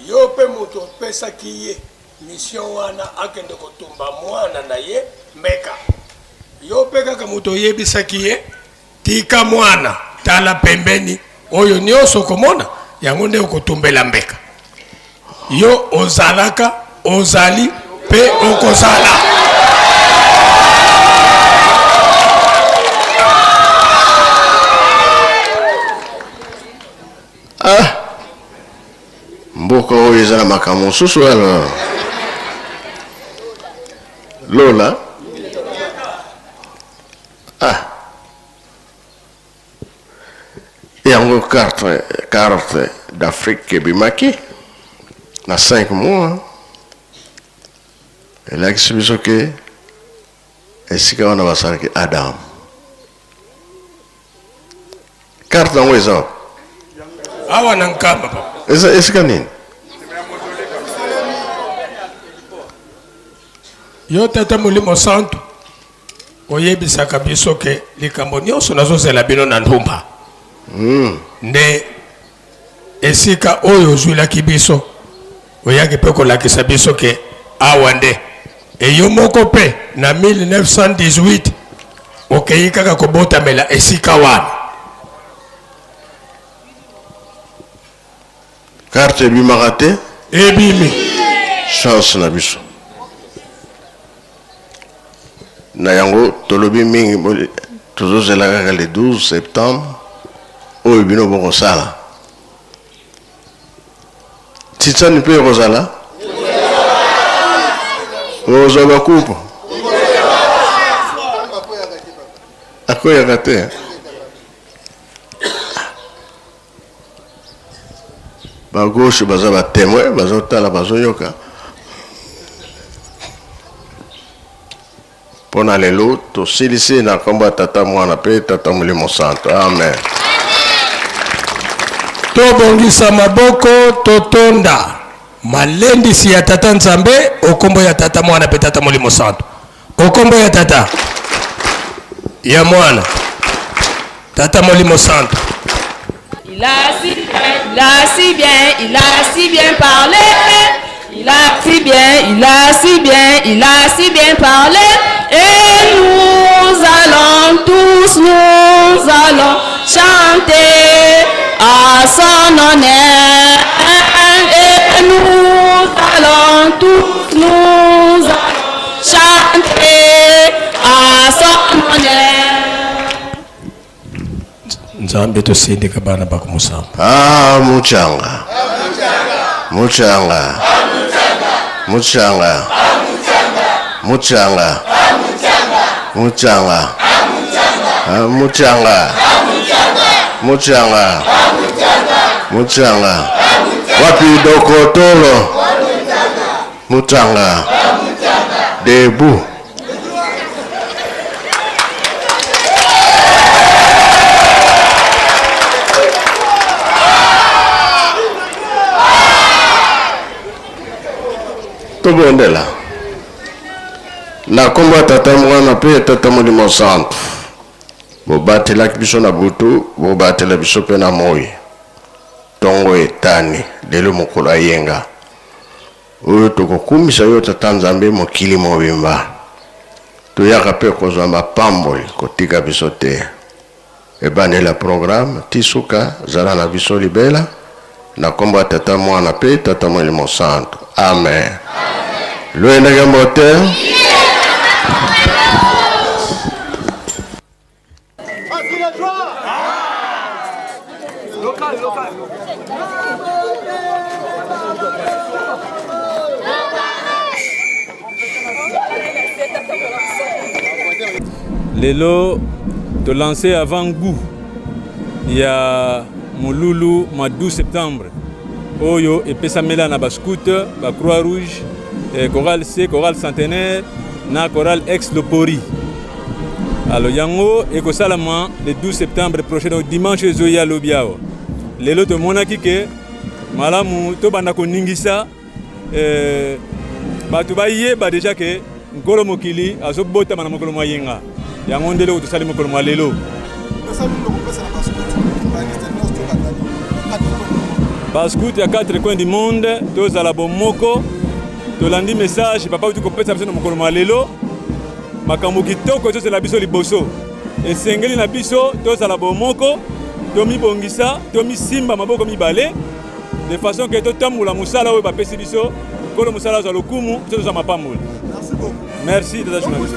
yo mpe moto opesaki ye mission wana akende kotumba mwana na ye mbeka yo mpe kaka moto oyebisaki ye tika mwana tala pembeni oyo nyonso okomona yango nde okotumbela mbeka yo ozalaka ozali mpe okozala mboka oyo eza na makambo mosusu alors lola yango carte d'Afrique ebimaki na 5 mois elakisi biso ke esika wana basalaki adam carte yango eza awa na nkamba papa esika nini yo tata molimo santo oyebisaka biso ke likambo nyonso nazozela bino na ndumba nde esika oyo ozwilaki biso oyaki mpe kolakisa biso ke awa nde eyo moko mpe na 1918 okei kaka kobotamela esika wana carte ebimaka te ebimi chance na biso na yango tolobi mingi tozozela kaka le 12 septembre oyo bino bokosala titsani mpe ekozala ozwa bakupu akoyaka te bagauche baza batemoin bazotala bazoyoka mpona lelo tosilisi na nkombo ya tata mwana mpe tata molimo santo amen tobongisa maboko totonda malendisi ya tata nzambe okombo ya tata mwana mpe tata molimo santo okombo ya tata ya mwana tata molimo santo. Il a si bien parlé. Il a si bien parlé. Et nous allons chanter à son honneur. Et nous allons chanter à son honneur. Nzambe tosindika bana bako musamba. Muchanga. Muchanga. Muchanga. Muchanga. Muchanga. Muchanga. Muchanga. Muchanga. Wapi dokotolo. Muchanga. Debout. tobondela na kombo tata mwana mpe tata molimo santo bobatelaki biso na butu bobatela biso mpe na moi ntongo etani lelo mokolo ayenga oyo tokokumisa yo tata nzambe mokili mobimba toyaka mpe kozwa mapamboli kotika biso te ebandela programme tisuka zala na biso libela na kombo ya tata mwana mpe tata molimo santo amen. Loendaka moteur. Lelo de lancer avant goût il y a Moululu ma 12 septembre oyo epesamela na bascout ba Croix Rouge chorale C chorale centenaire na chorale ex Lopori Alors yango ekosalama le 12 septembre prochain donc dimanche ezoya lobiao. Lelo to monaki ke malamu to banda ko ningisa bato bayeba déjà ke ngolo mokili azobota mana mokolo moyenga. Yango ndele to sali mokolo lelo. Bascout ya 4 coins du monde tozala bomoko tolandi message papa uti kopesa biso na mokolo lelo makambo kitoko tozala biso liboso esengeli na biso tozala bomoko tomibongisa tomisimba maboko mibale de façon que totambola mosala oyo bapesi biso kolo mosala azwa lokumu biso tozwa mapambola. Merci tata journaliste.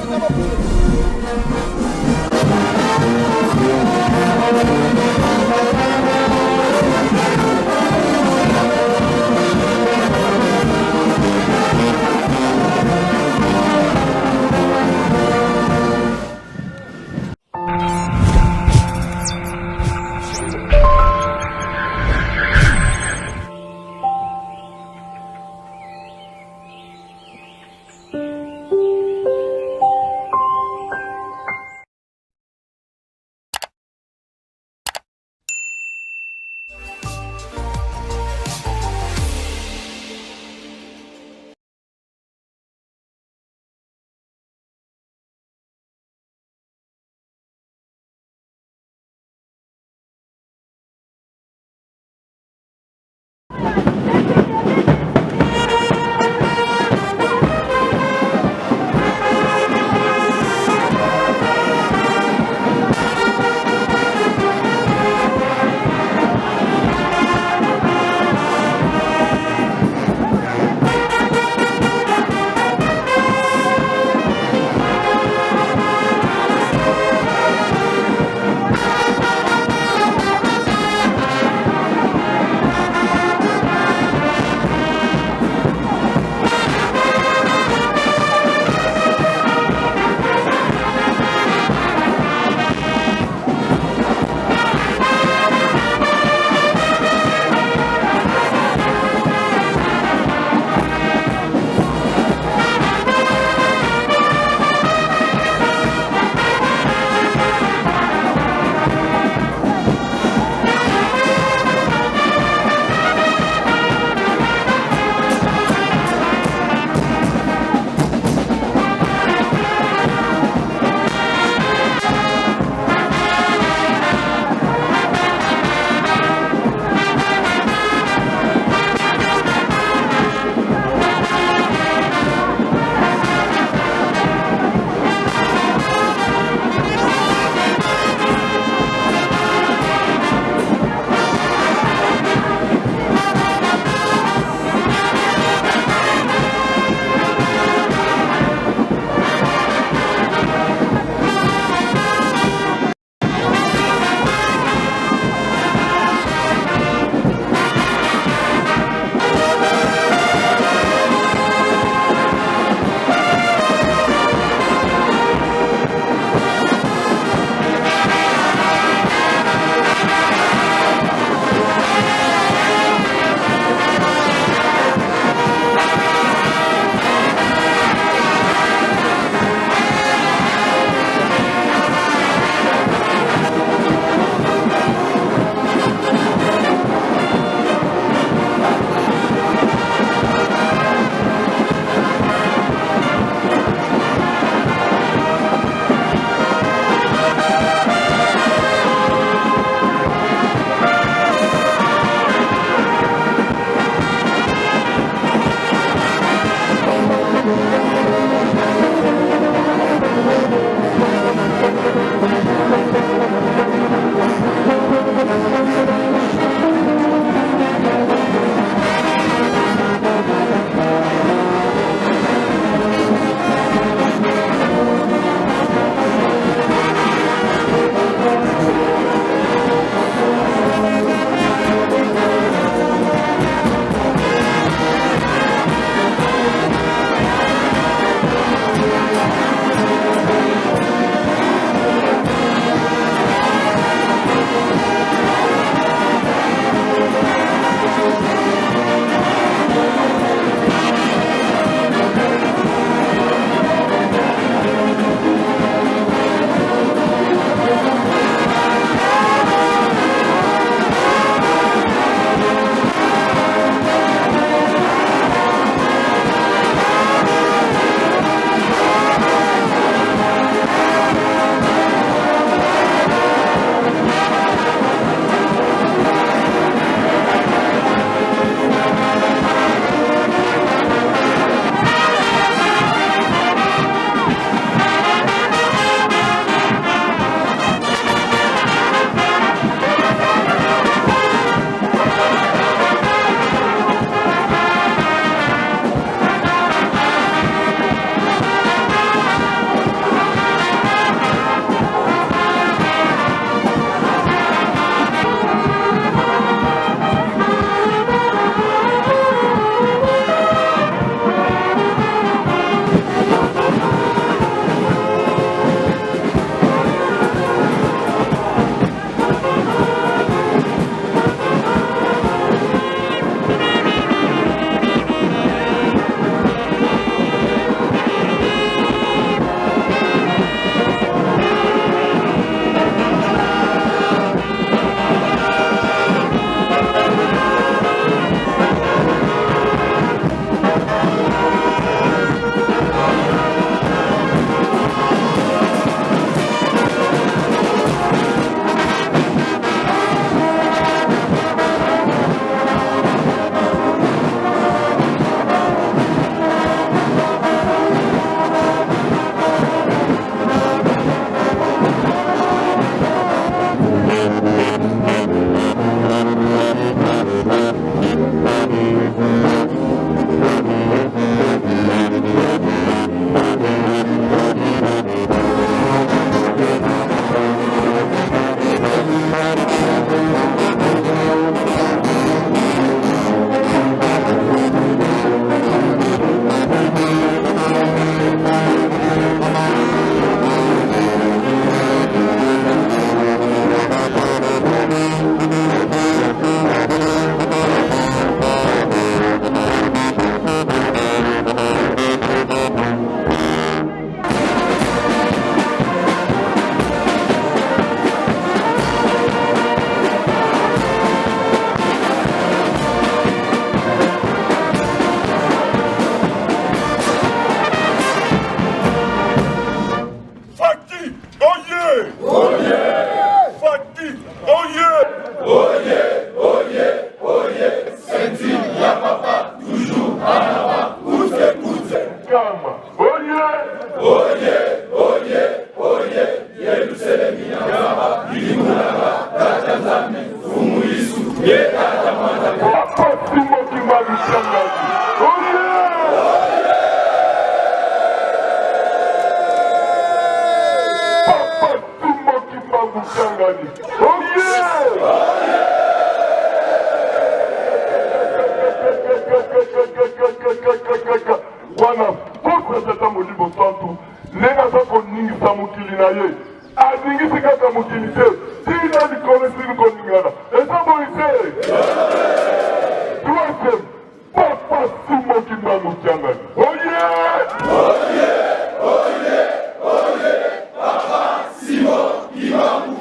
Kiangani. Wana kosa tata molimo santu lenga sako ningisa mokili na ye aningisi kaka mokili te tina likolo esili koningana eza boise troisième papa Simon Kimbangu Kiangani. Oye papa Simon Kimbangu Kiangani.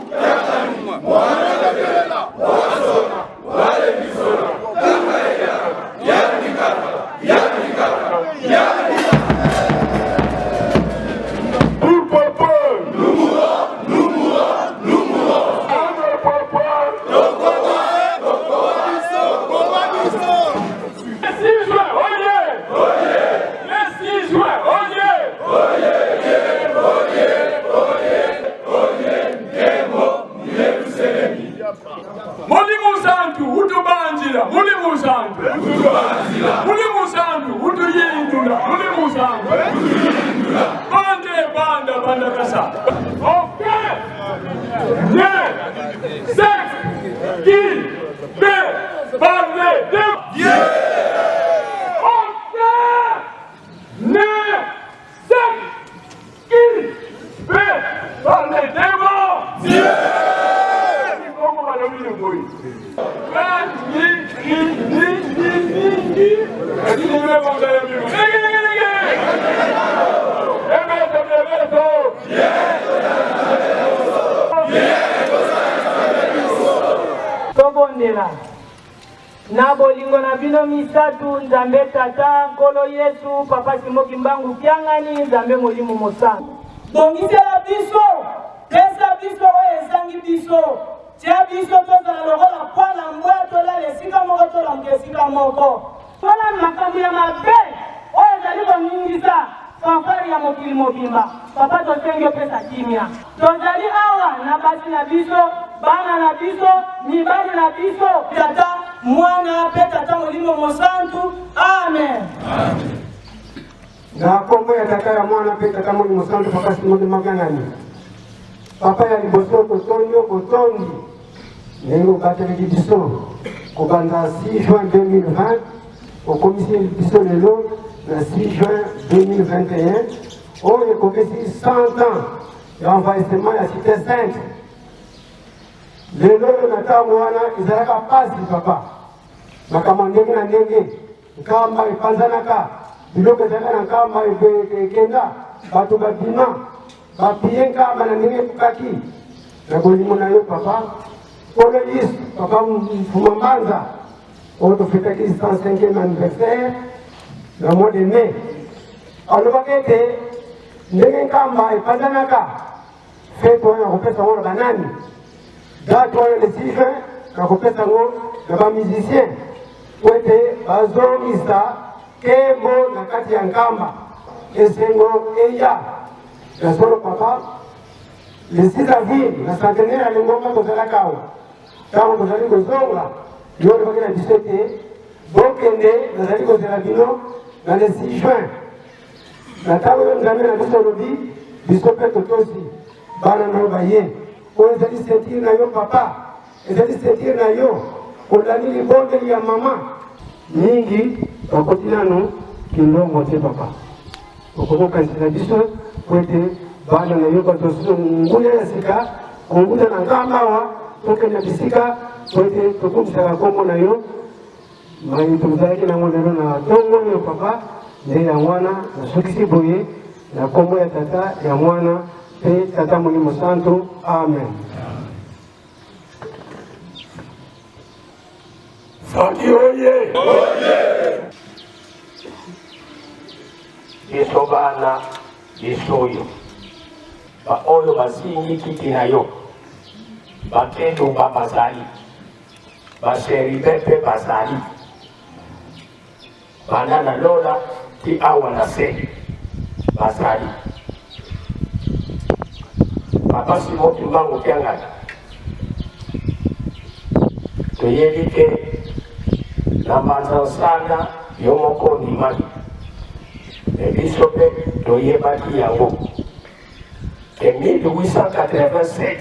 Mwana kabela wasona wale misona kama yanikata pour papa Lumura ana papa le 6 juin oye le 6 juin oye Mulimu santu utubanjira mulimu santu utuyindula mulimu santu banda kasa oke ne sex qui fait parler de Dieu oke ne sex qui fait parler de Dieu. Tobondela na bolingo na bino misatu Nzambe Tata Nkolo Yesu Papa Simon Kimbangu Kiangani Nzambe Molimo Mosantu bongisela biso pesa biso oyo esangi biso tia biso tozala lokola kwana mbwa tolala esika moko tolamuka esika moko mpona makambo ya mabe oyo ezali koningisa fanfare ya mokili mobimba papa tosengi opesa kimia tozali awa na basi na biso bana na biso mibali na biso tata mwana mpe tata Molimo Mosantu amen na kombo ya tata ya mwana mpe tata Molimo Mosantu Papa Simon Kiangani papa ya liboso totondi okotondi ndenge okateleki biso kobanza 6 juin 2020 okomisi biso lelo na 6 juin 2021 oyo ekopesi 100 ans ya envahissement ya cité sainte lelo oyo na ntango wana ezalaka pasi papa makambo ndenge na ndenge nkamba epanzanaka biloko ezalaka na nkamba ekenda bato babima bapie nkamba na ndenge ekukaki na bolimo na yo papa Nkolo Yesu papa Mfuma Mbanza oyo tofetaki 105e anniversaire na mois de mai alobaki ete ndenge nkamba epanzanaka fete oyo nakopesa ngo na banani date oyo le 6 juin nakopesa ngo na bamusicien po ete bazongisa kembo na kati ya nkamba esengo eya na solo papa le 6 avril na centenaire ya lingomba tozalaka awa ntango tozali kozonga yo olobaki na biso ete bokende nazali kozela bino na le 6 juin na ntango oyo nzambe na biso olobi biso mpe totosi bana na yo baye oyo ezali sentire na yo papa ezali sentire na yo olandi libondeli ya mama mingi bakoti nano kilongo te papa okokokanisela biso po ete bana na yo batosusu nguya ya sika konguta na nkamba awa tokende bisika po ete tokumisaka nkombo na yo mai tozalaki nango lelo na ntongo oyo papa nde ya mwana nasukisi boye na nkombo ya tata ya mwana mpe tata Molimo Mosantu amen. Faki oye biso bana biso oyo baoyo basingi kiti na yo bakendo bazali baseribe mpe bazali bana na lola ti awa na se bazali Papa Simon Kimbangu Kiangani toyebi te na manzansana yo moko ndimaki biso mpe toyebaki yango ke 1887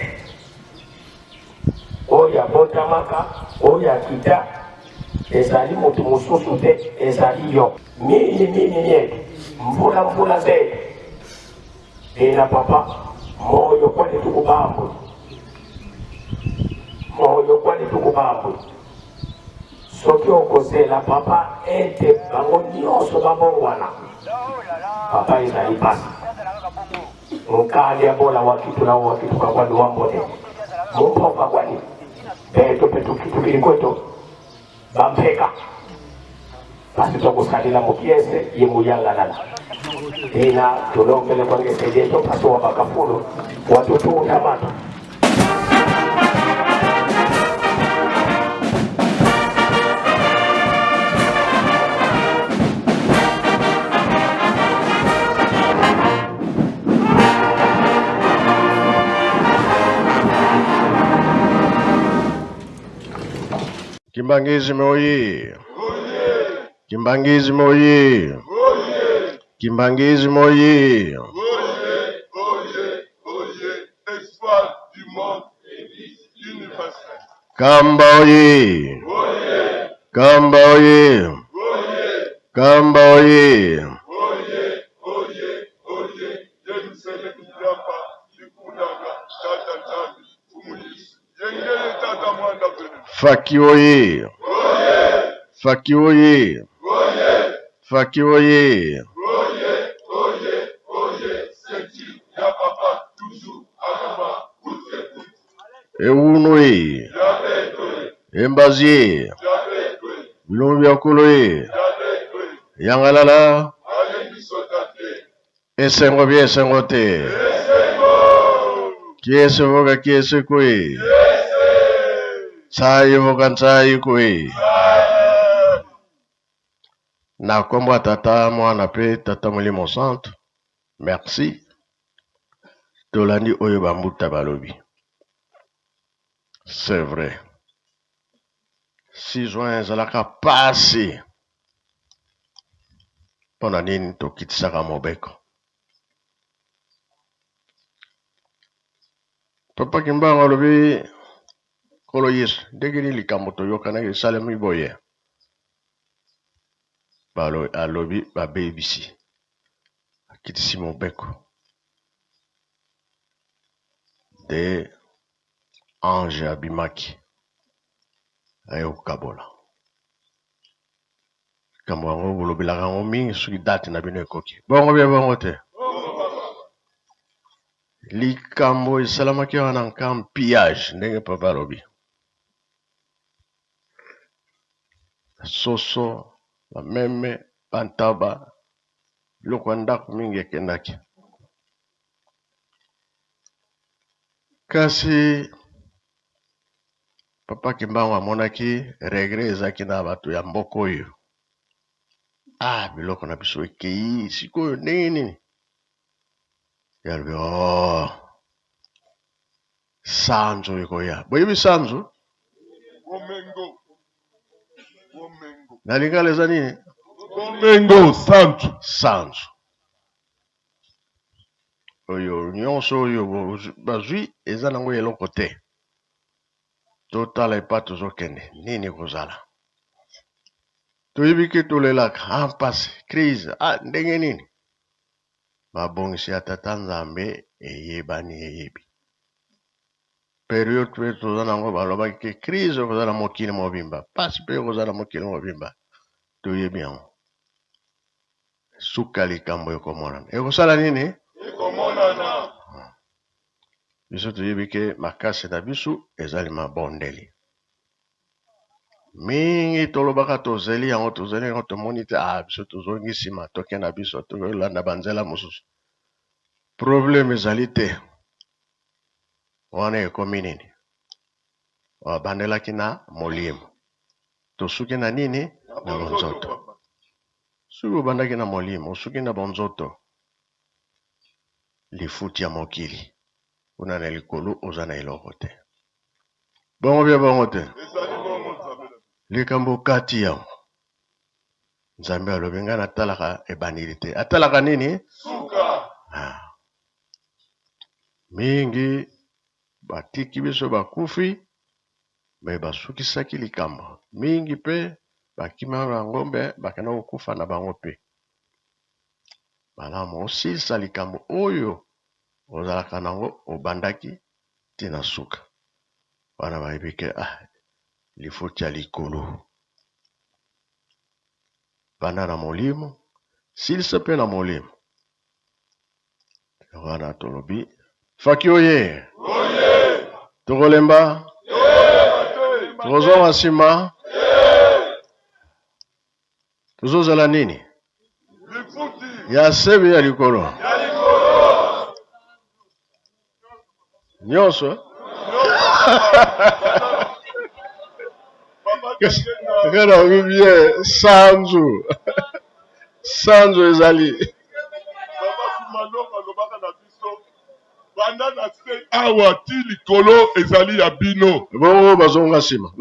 oyo abotamaka oyo akita ezali moto mosusu te ezali yo mini mvula zetu ena papa moyo kwani tukubambu soki okozela papa ete bango nyonso babongwana papa ezali pasi nkali abola wakitula wakituka kwani wambone mumpoka kwani petukitukilikweto bampeka basi tokusalila mukiese yemuyangalala ina tulombele kwangesejeto pasi wabakafulo watutuunda matu Kimbangizi moye. Kimbangizi moye. Kimbangizi moye. Espoir du monde universel. Kamba oye. Kamba oye. Kamba oye. Faki oye. Faki oye. Faki oye. Euno ye. Embazie. Bilumbi kolo ye. Yangalala. Esengo bie esengo te. Kiese voga kiese kwe. Tsayi voga tsayi kwe. Na kombo tata mwana pe tata molimo santo. Merci. Tolandi oyo bambuta balobi. C'est vrai. 6 juin ezalaka pasi. Pona nini tokitisaka mobeko. Papa Kimbangu alobi kolo Yesu ndenge likambo toyokana esalemi boye. Balo alobi babebisi. Akitisi mobeko. De Ange abimaki. Ayo kabola. Kambo yango bolobelaka ngo mingi soki date na bino ekoki. Bongo bie bongo te. Likambo esalamaki wana nka pillage ndenge papa alobi. Soso, bameme, bantaba, biloko ndako mingi ekendaki. Kasi Papa Kimbangu amonaki regret ezaki na bato ya mboka oyo. Biloko na biso ekei sikoyo ndenge nini. Yalobi sanzo ekoya. Boyebi sanzo? Womengo. Na lingala eza nini? Womengo sanzo. Sanzo. Oyo nyonso oyo bazwi eza nango eloko te. Totala epa tozokende nini kozala. Toyebi ke tolelaka mpasi crise ndenge nini. Mabongisi ya tata Nzambe eyebani eyebi. Periode pe toza nango balobaki ke crise kozala mokili mobimba. Pasi pe kozala mokili mobimba. Toyebi yango. Suka likambo ekomonana. Ekosala nini? Ekomonana. Biso toyebi ke makasi na biso ezali mabondeli. Mingi tolobaka tozeli yango tozeli yango tomoni te biso tozongi nsima toke na biso tolanda banzela mosusu. Problème ezali te. Wana ekomi nini? Wabandelaki na molimo. Tosuki na nini? Na bonzoto. Soki obandaki na molimo, osuki na bonzoto. Lifuti ya mokili. Una na likolo oza na eloko te. Bongo bia bongo te. Likambo kati yango. Nzambe alobi nga natalaka ebanili te. Atalaka nini? Suka. Mingi batiki biso bakufi me basukisaki likambo mingi mpe bakima bango mpe bakenda kokufa na bango mpe malamu osilisa likambo oyo ozalaka nango obandaki tina suka wana bayebi ke lifuti ya likolo banda na molimo silisa mpe na molimo wana tolobi faki oye tokolemba tokozonga nsima tozozala nini ya sebe ya likolo nyonso kana bibie sanzu ezali banda na se awa ti likolo ezali ya bino bongo bazonga nsima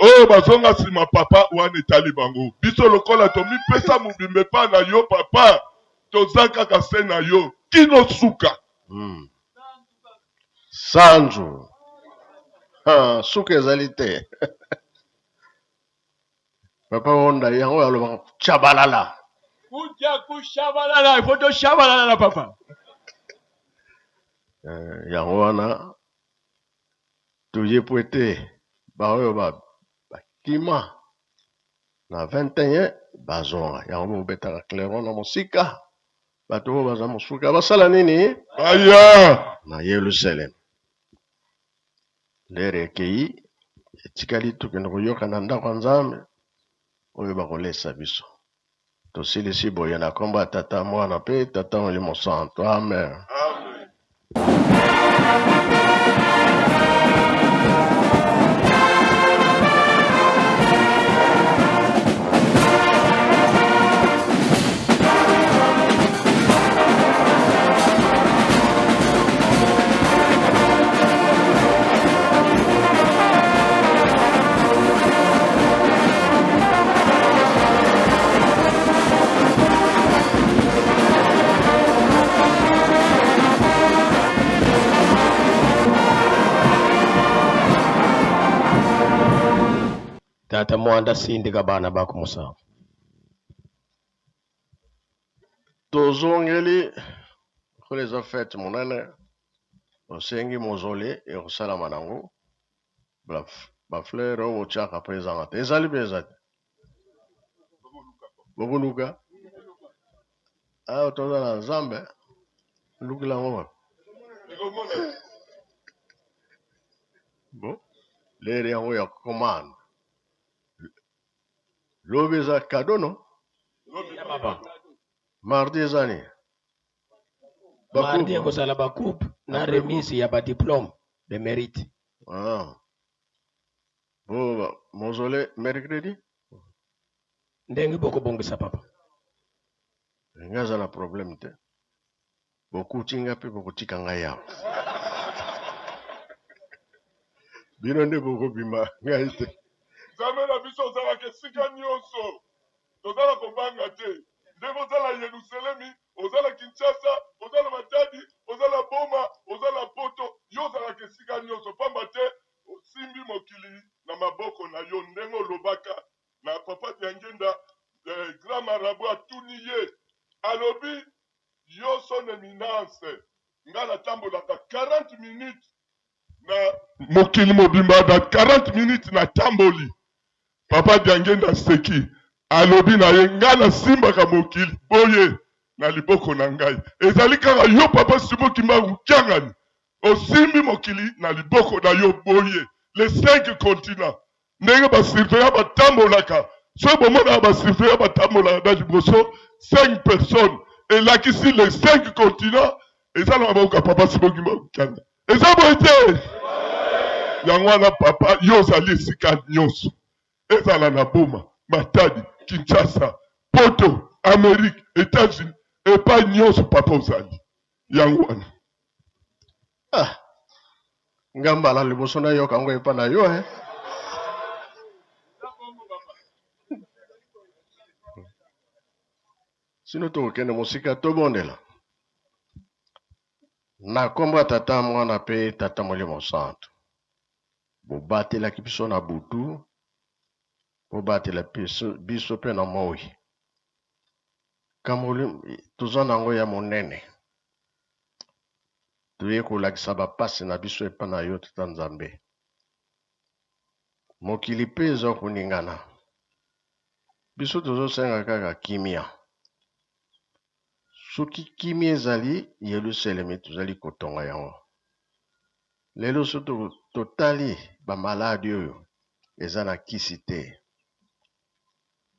oyo bazonga nsima papa wana etali bango biso lokola tomipesa mobimba epa na yo papa toza kaka se na yo kino suka sanzu suka ezali te papa onda yango alobaka chabalala kuja kushabalala ifo toshabalala na papa yango wana toye po ete baoyo bakima na 21 bazonga yango bobetaka clairon na mosika bato oyo baza mosuka basala nini aya na yerusalem lere ekei etikali tokende koyoka na ndako ya nzambe oyo bakolesa biso tosilisi boye na kombo ya tata mwana mpe tata molimo santo amen. Tata mwanda sindika bana bako musanvu tozongeli koleza fete monene osengi mozole ekosalama nango bafleur oyo otiaka mpo ezanga te ezali mpe eza te bokoluka ayo toza na nzambe lukilango bo lere yango ya commande lobi eza kado no mardi ezani mardi ekozala bakupe na remise ya badiplome de mérite bo mozole mercredi ndenge bokobongisa papa nga aza na problème te bokuti nga mpe bokotika ngai yawa bino nde bokobima ngai te nzambe na biso ozalaka esika nyonso tozala kobanga te ndenge ozala yerusalemi ozala kinshasa ozala matadi ozala boma ozala poto yo ozalaka esika nyonso pamba te osimbi mokili na maboko na yo ndenge olobaka na papa tiangenda grand marabout atuni ye alobi yo son éminence nga natambolaka 40 minutes na mokili mobimba na 40 minutes na tamboli papa diangenda seki alobi na ye nga nasimbaka mokili boye na liboko na ngai ezali kaka yo papa Simoki Mbangu Kiangani osimbi mokili na liboko na yo boye les 5 continents ndenge basirveya batambolaka so bomona basirveya batambolaka na liboso 5 personnes elakisi les 5 continents eza na maboko ya papa Simoki Mbangu Kiangani eza boye te yango wana papa yo ozali esika nyonso ezala na boma matadi Kinshasa poto Amérique États-Unis epai nyonso papa ozali yango wana ngambala liboso na yo kango epa na yo sino tokokende mosika tobondela na kombo ya tata mwana mpe tata molimo santo bobatelaki biso na butu, bobatela biso mpe na moi. Kamoli toza nango ya monene, toye kolakisa bapasi na biso epa na yo Tata Nzambe. Mokili mpe eza koningana, biso tozosenga kaka kimia. Soki kimia ezali, Yerusalemi tozali kotonga yango. Lelo so totali bamaladi oyo eza na kisi te,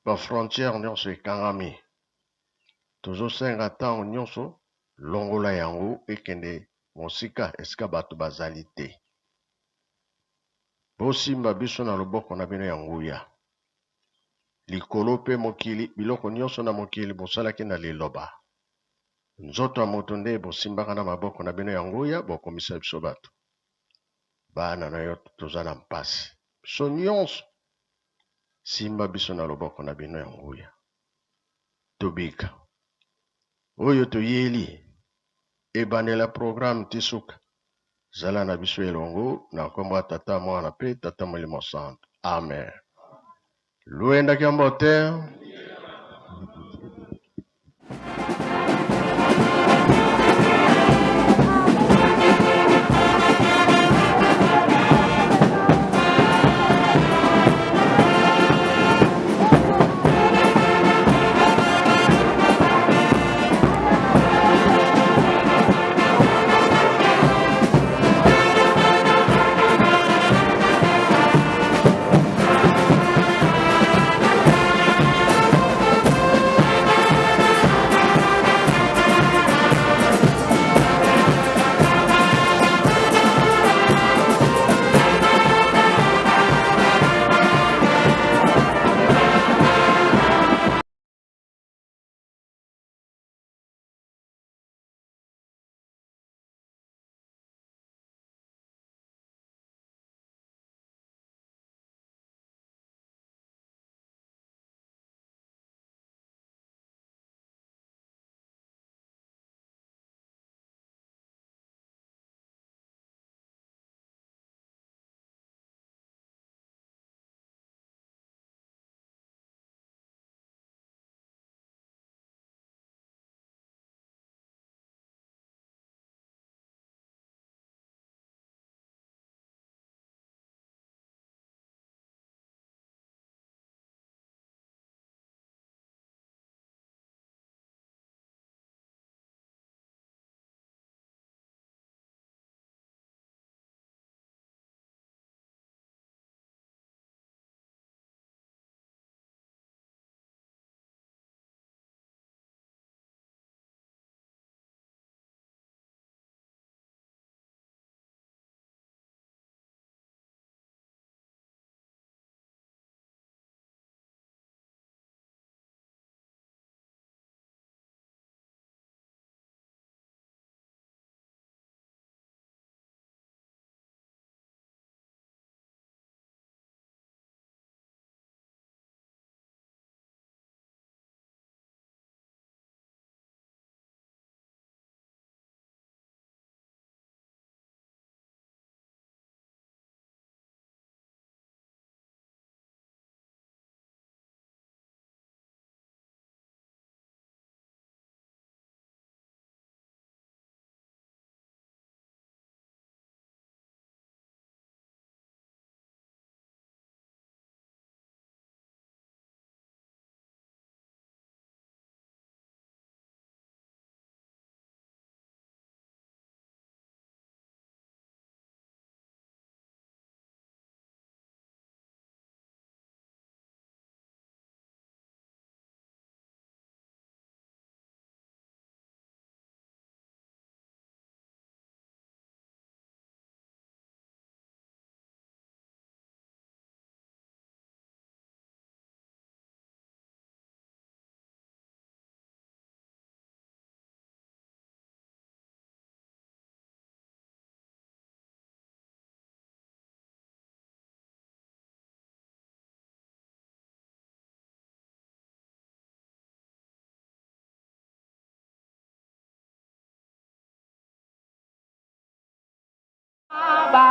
bafrontiere nyonso ekangami. Tozosenga ntango nyonso longola yango ekende mosika esika bato bazali te. Bosimba biso na loboko na bino ya nguya. Likolo mpe mokili, biloko nyonso na mokili bosalaki na liloba. Nzoto ya moto nde bosimbaka na maboko na bino ya nguya, bokomisa biso bato. Bana na yo toza na mpasi. Biso nyonso simba biso na loboko na bino ya nguya. Tobika. Oyo toyeli ebandela programme tisuka. Zala na biso elongo na kombo Tata Mwana pe Tata Molimo Santo. Amen. Luenda kiambote.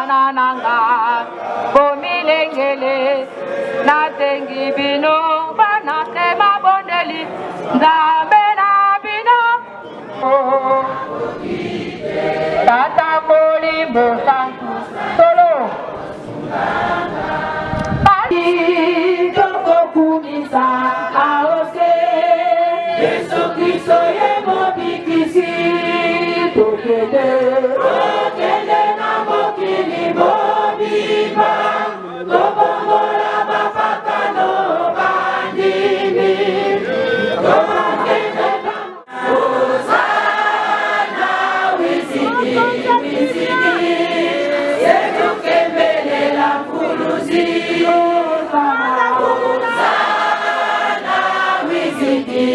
bana nanga bomilengele natengi bino bana tema bondeli nzambe na bino tata kolimbo santu solo Pati joko kumisa aose Yesu Kristo yemo bikisi Tokele na mokili mobima Tobongola bapakano bandini Tobakele Hosanna wizidi Yesu kembelela mfuluzi Hosanna wizidi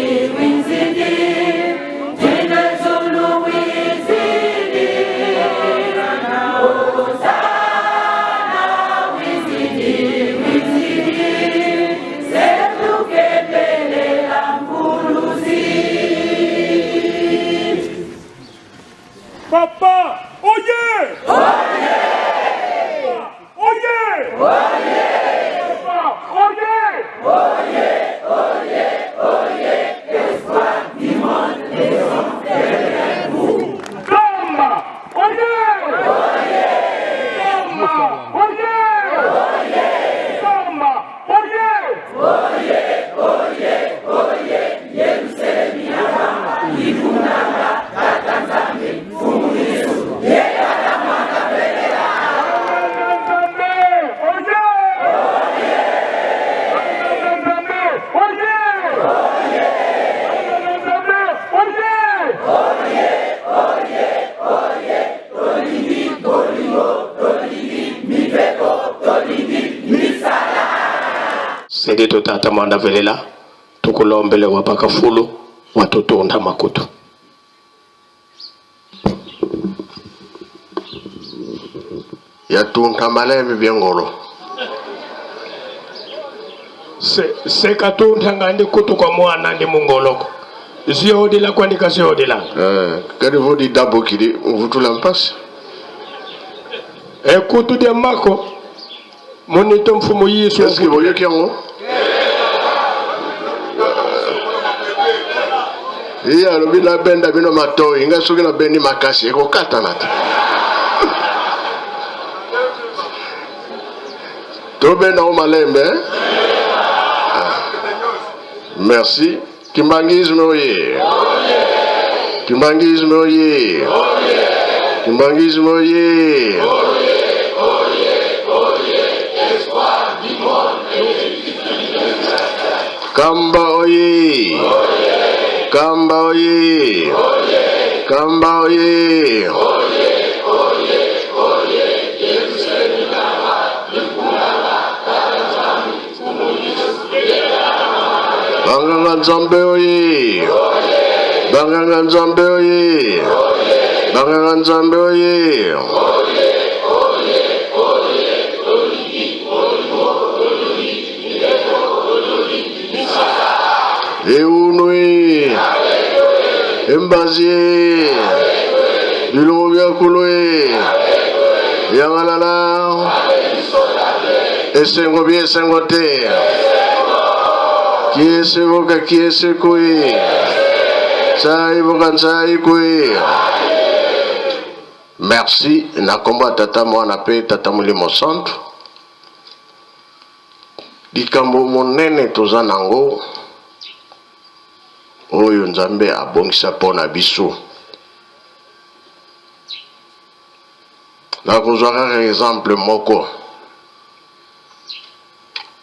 Jina Zulu wizidi Hosanna wizidi Zetu kembelela mfuluzi Papa, oye! Oye! Oye! Oye! Papa, oye! Oye! Oye! Oye! Espoir du monde, les hommes derrière vous. Toma! Oye! Oye! Toma! Oye! Oye! Toma! Oye! Oye! Oye! Oye! Yerusalemu yahamba ikunanga katanzambe fumulisu yeyala mwana belela Nzambe oye oye Nzambe oye oye Nzambe oye oye oye oye tolindi bolingo tolindi mibeko tolindi misala Sede totata mwana velela tukulombele wapakafulu watutunda makutu yatunta malebe byengolo se katunta ngandi kutu kwa mwana ndi mungoloko ziyodila kwandika ziyodila kadi vodi dabo kidi mvutula mpasi kutu de mako monito mfumo Yesu eski boyo kyango iya lo bina benda bino mato inga sugi na bendi makasi eko katanata to benda o malembe merci kimbangisme oye kimbangisme oye kimbangisme oye Kamba oye Kamba oye Kamba oye Banganga Nzambe oye Banganga Nzambe oye Banganga Nzambe oye Eunwe Embazie Bilongo byakulwe Yangalala Esengo byesengo te Kiesevoka kiesekwe Saivoka nsaikwe Merci nakomba tata mwana pe tata mulimo santu Likambo monene toza nango oyo Nzambe abongisa mpona biso nakozwa kaka exemple moko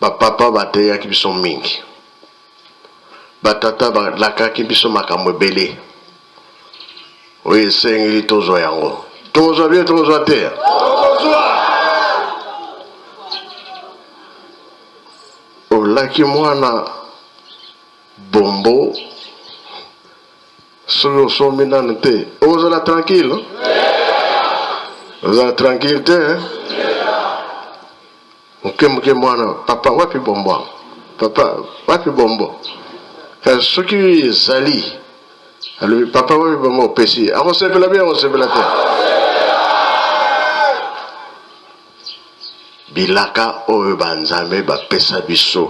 bapapa bateyaki biso mingi batata balakaki biso makambo ebele oyo esengeli tozwa yango tokozwa bie tokozwa te olaki mwana bombo soki osombi nanu te ozala tranquille ozala tranquille te moke mwana papa wapi bombo papa wapi bombo kasi soki ezali alobi papa wapi bombo opesi akosepela bien akosepela te bilaka oyo banzambe bapesa biso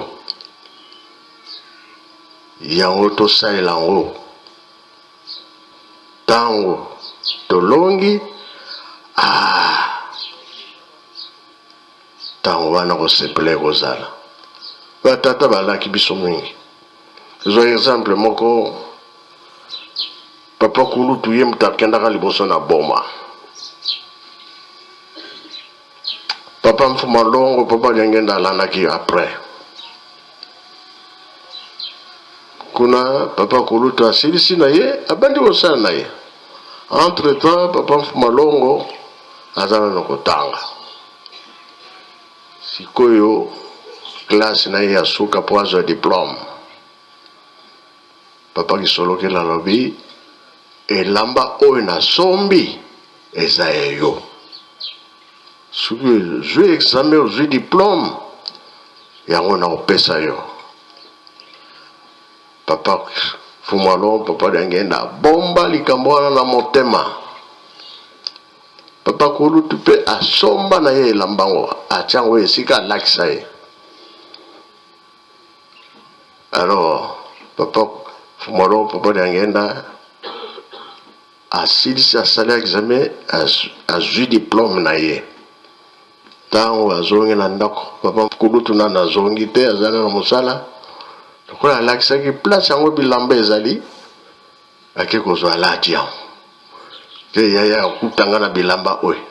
yango tosalela yango ntango tolongi ntango wana kosepela ekozala batata balaki biso mingi ezwa exemple moko papa kulutu ye moto akendaka liboso na boma papa mfuma longo papa liangenda alandaki après kuna papa kulutu asilisi na ye abandi kosala na ye entre temps papa mfuma longo aza nano kotanga sikoyo classe na ye ya suka po azwa diplôme papa kisolokela alobi elamba oyo nasombi eza eyo soki ozwi examen ozwi diplôme yango na kopesa yo papa fumalo papa liangenda bomba likambo wana na motema papa kulutu mpe asomba na ye elamba ngo atia yango esika alakisa ye alors papa fumalo papa liangenda asilisi asali examen azwi diplôme na ye ntango azongi na ndako papa kulutu nano azongi te azali na mosala lokola alakisaki place yango bilamba ezali ake kozwa alati yango te yaya akutanga na bilamba oyo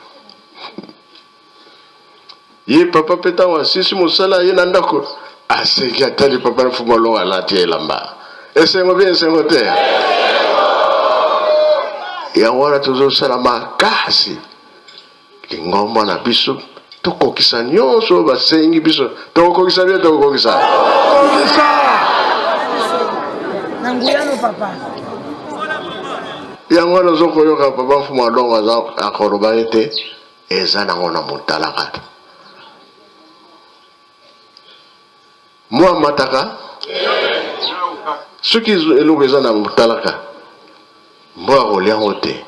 ye papa mpe ntango asisi mosala ye na ndako aseki atali papa mfuma longo alati ya elamba esengo bie esengo te yango wana tozosala makasi lingomba na biso tokokisa nyonso basengi biso tokokisa bie tokokisa na nguyano papa yango wana ozokoyoka papa mfuma longo aza akoloba ete eza nango na motalaka mwa mataka soki eloko eza na motalaka mbo akolia yango te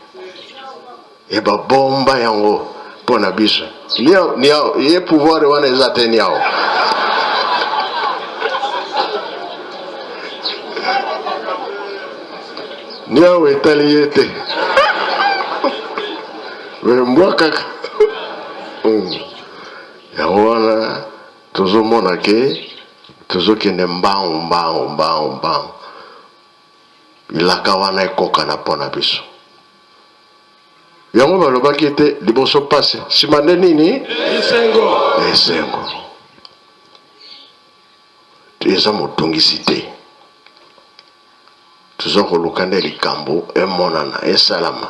ebabomba yango mpo na biso ye pouvoir wana eza te niao niao etali ye te mbwa kaka yango wana tozomona ke tozokende mbangu bilaka wana ekokana mpo na biso yango balobaki ete liboso pasi nsima nde nini esengo eza motungisi te toza koluka nde likambo emonana esalama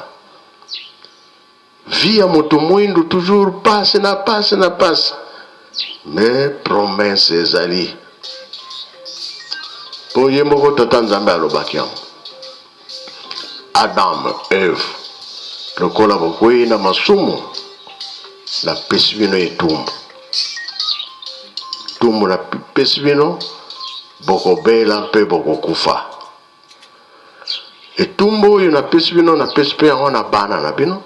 vi ya moto mwindu toujours pase na pase mais promesse ezali po ye moko tata nzambe alobaki yango Adam Eve lokola bokwei na masumu napesi bino etumbu napesi bino bokobela mpe bokokufa etumbu oyo napesi bino napesi mpe yango na bana na bino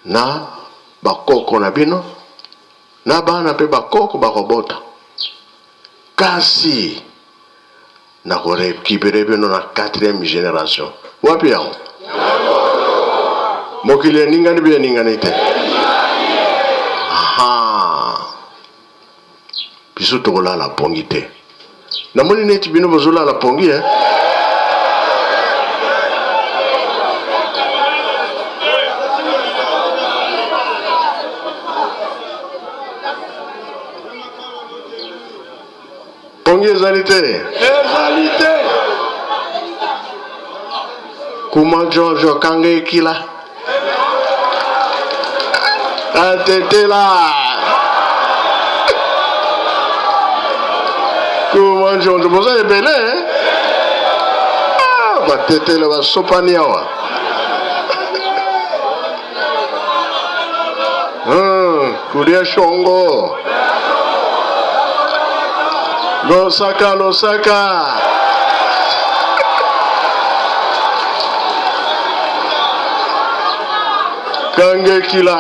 na bakoko na bino na bana mpe bakoko bakobota kasi nakorekipere bino na 4e génération wapi yango mokili eningani bie eningani te biso tokolala pongi te namoni neti bino bozolala pongi pongi ezali te kuma jojo kanga ekila atetela kuma jojo boza ebele batetela basopani awa kulia shongo losaka kange kila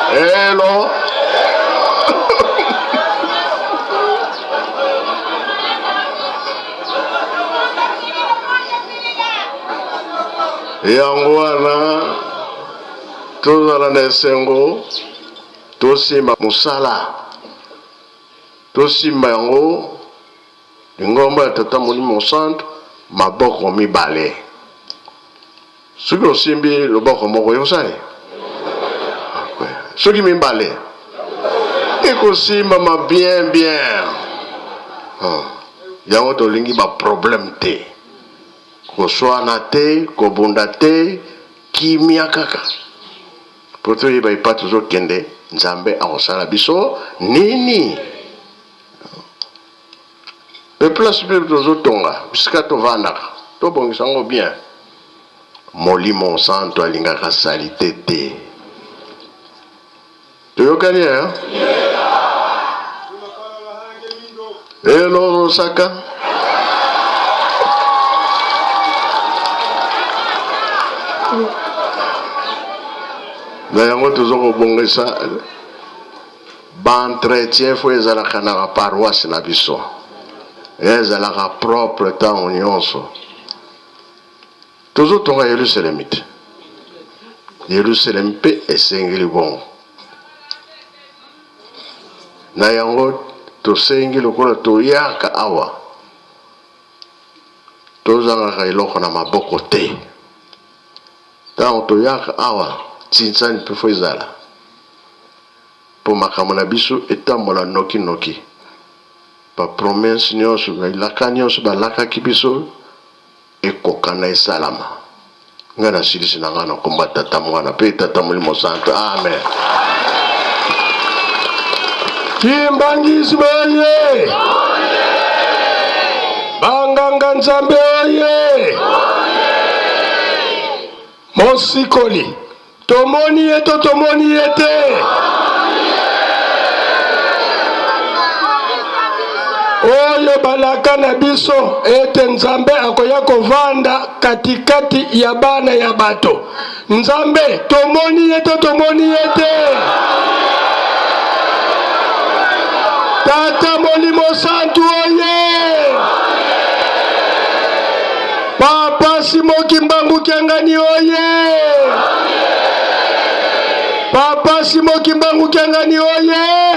Hello. Yango wana tozala na esengo tosimba musala tosimba yango lingomba ya tata molimo santo maboko mibale soki osimbi loboko moko yosali soki mibale ekosimba ma bien yango tolingi baproblème te koswana te kobunda te kimia kaka po toyeba epa tozokende nzambe akosala biso nini place mpe tozotonga bisika tovandaka tobongisa yango bien molimo santo alingaka salite te toyokani elo saka na yango tozokobongisa baentretien fo ezalaka na baparoise na biso ezalaka propre ntango nyonso tozotonga yerusalemi te yerusalemi mpe esengeli bongo na yango tosengi lokola toyaka awa tozangaka eloko na maboko te ntango toyaka awa tinsani mpe fo ezala mpo makambo na biso etambola noki bapromese nyonso balaka nyonso balakaki biso ekoka na esalama ngai nasilisi na ngai na komba tata mwana mpe tata molimo santo amen. Kimbangisi oye! Banganga nzambe oye! Mosikoli tomoni ye to tomoni ye te oyo balaka na biso ete nzambe akoya kovanda katikati ya bana ya bato nzambe tomoni ye to tomoni ye te tata molimo santu oye papa simoki mbangu kiangani oye papa simoki mbangu kiangani oye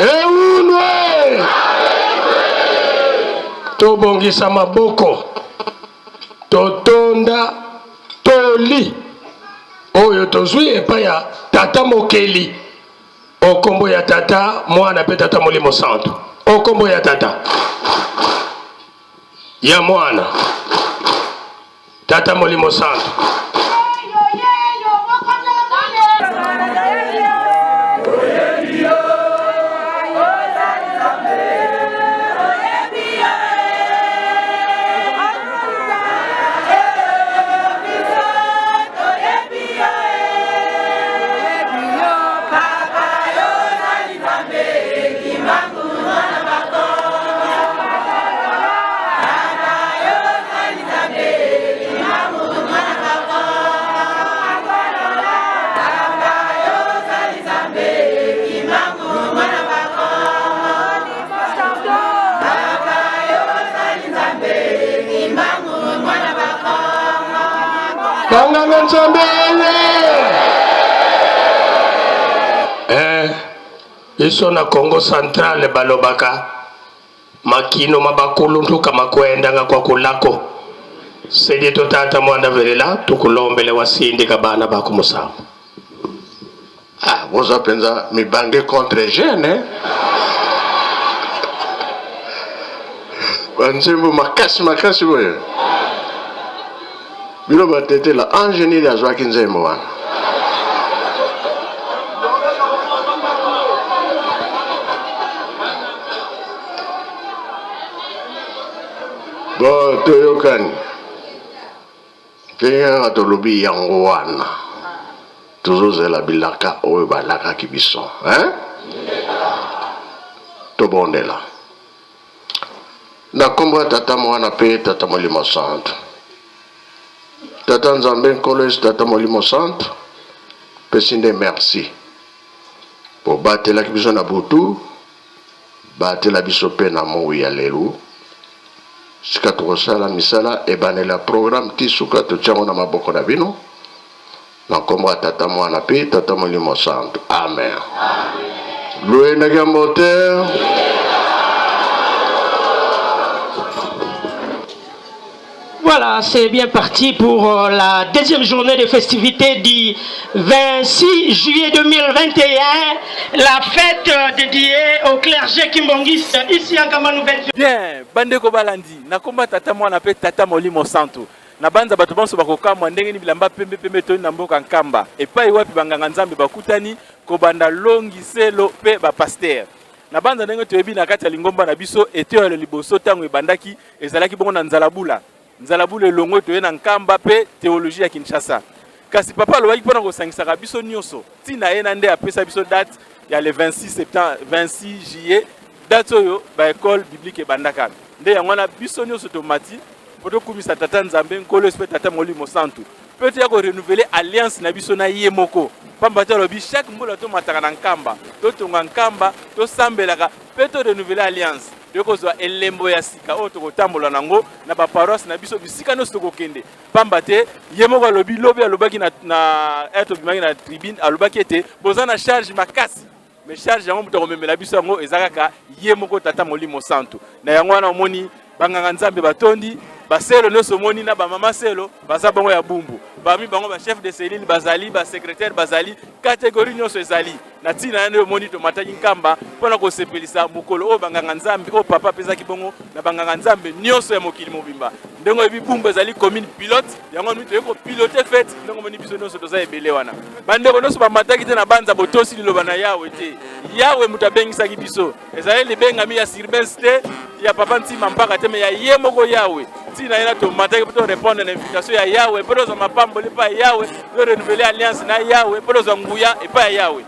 eunwe tobongisa maboko totonda toli oyo tozwi epai ya tata mokeli okombo ya tata mwana mpe tata molimo santo okombo ya tata ya mwana tata molimo santo Banganga nzambe iso na Congo Central balobaka makino mabakulu ntuka makwendanga kwa kulako sedi totata mwanda velela tukulombele wasindika bana bako musamu boza penza mibange contre jeune banzembo makasi boye bilo batete la ingénieur azwaki nzembo wana bo toyokani kengaka tolobi yango wana tozozela bilaka oyo balakaki biso tobondela na kombo ya tata mwana mpe tata molimo santo. Tata nzambe nkolo yesu tata molimo santo pesi nde merci po batelaki biso na butu, batela biso mpe na moyi ya lelo. Sika tokosala misala ebanela programme ti suka totiango na maboko na bino na kombo ya tata mwana mpe tata molimo santo. Amen. Loué na moteur. Voilà, c'est bien parti pour la deuxième journée de festivités du 26 juillet 2021, la fête dédiée au clergé kimbongiste ici en Kama Nouvelle. Bien, bandeko balandi, na komba tata mwana pe tata molimo santo. Na banza bato banso bakokamwa ndenge ni bilamba pembe to na mboka nkamba. Epai wapi banganga nzambe bakutani ko banda longi selo pe ba pasteur. Na banza ndenge toyebi na kati ya lingomba na biso eteo le liboso tango ebandaki ezalaki bongo na nzalabula. Nzalabula elongo toye na nkamba pe théologie ya Kinshasa. Kasi papa alobaki mpona kosangisaka biso nyonso ntina ye na nde apesa biso date ya le 26 juillet date oyo ba école biblique ebandaka nde yango wana biso nyonso tomati po tokumisa tata nzambe nkolo yesu mpe tata molimo santu mpe toya korenouveler alliance na biso na ye moko pamba te alobi chaque mbula tomataka na nkamba totonga nkamba tosambelaka mpe torenouveler alliance tokozwa elembo ya sika oyo tokotambola nango na baparoise na biso bisika nyonso tokokende pamba te ye moko alobi lobi alobaki na tobimaki na tribune alobaki ete boza na charge makasi mais charge yango moto akomemela biso yango eza kaka ye moko tata molimo santu na yango wana omoni banganga nzambe batondi baselo nyonso omoni na bamama selo baza bango ya bumbu bami bango ba chef de cellule bazali ba secrétaire bazali catégorie nyonso ezali na ntina ya nde omoni tomataki nkamba mpona kosepelisa mokolo oyo banganga nzambe oyo papa apesaki bongo na banganga nzambe nyonso ya mokili mobimba ndenge oyebi bumbu ezali commune pilote yango nui toyei kopilote fete ndenge omoni biso nyonso toza ebele wana bandeko nyonso bamataki te na banza botosi liloba na yawe te yawe moto abengisaki biso ezali libengami ya sirbense te ya papa ntima mpaka te me ya ye moko yawe ntina ye na tomataki mpo torépondre na invitation ya yawe mpo tozwa mapamboli epai ya yawe torenouveler alliance na yawe mpo tozwa nguya epai ya yawe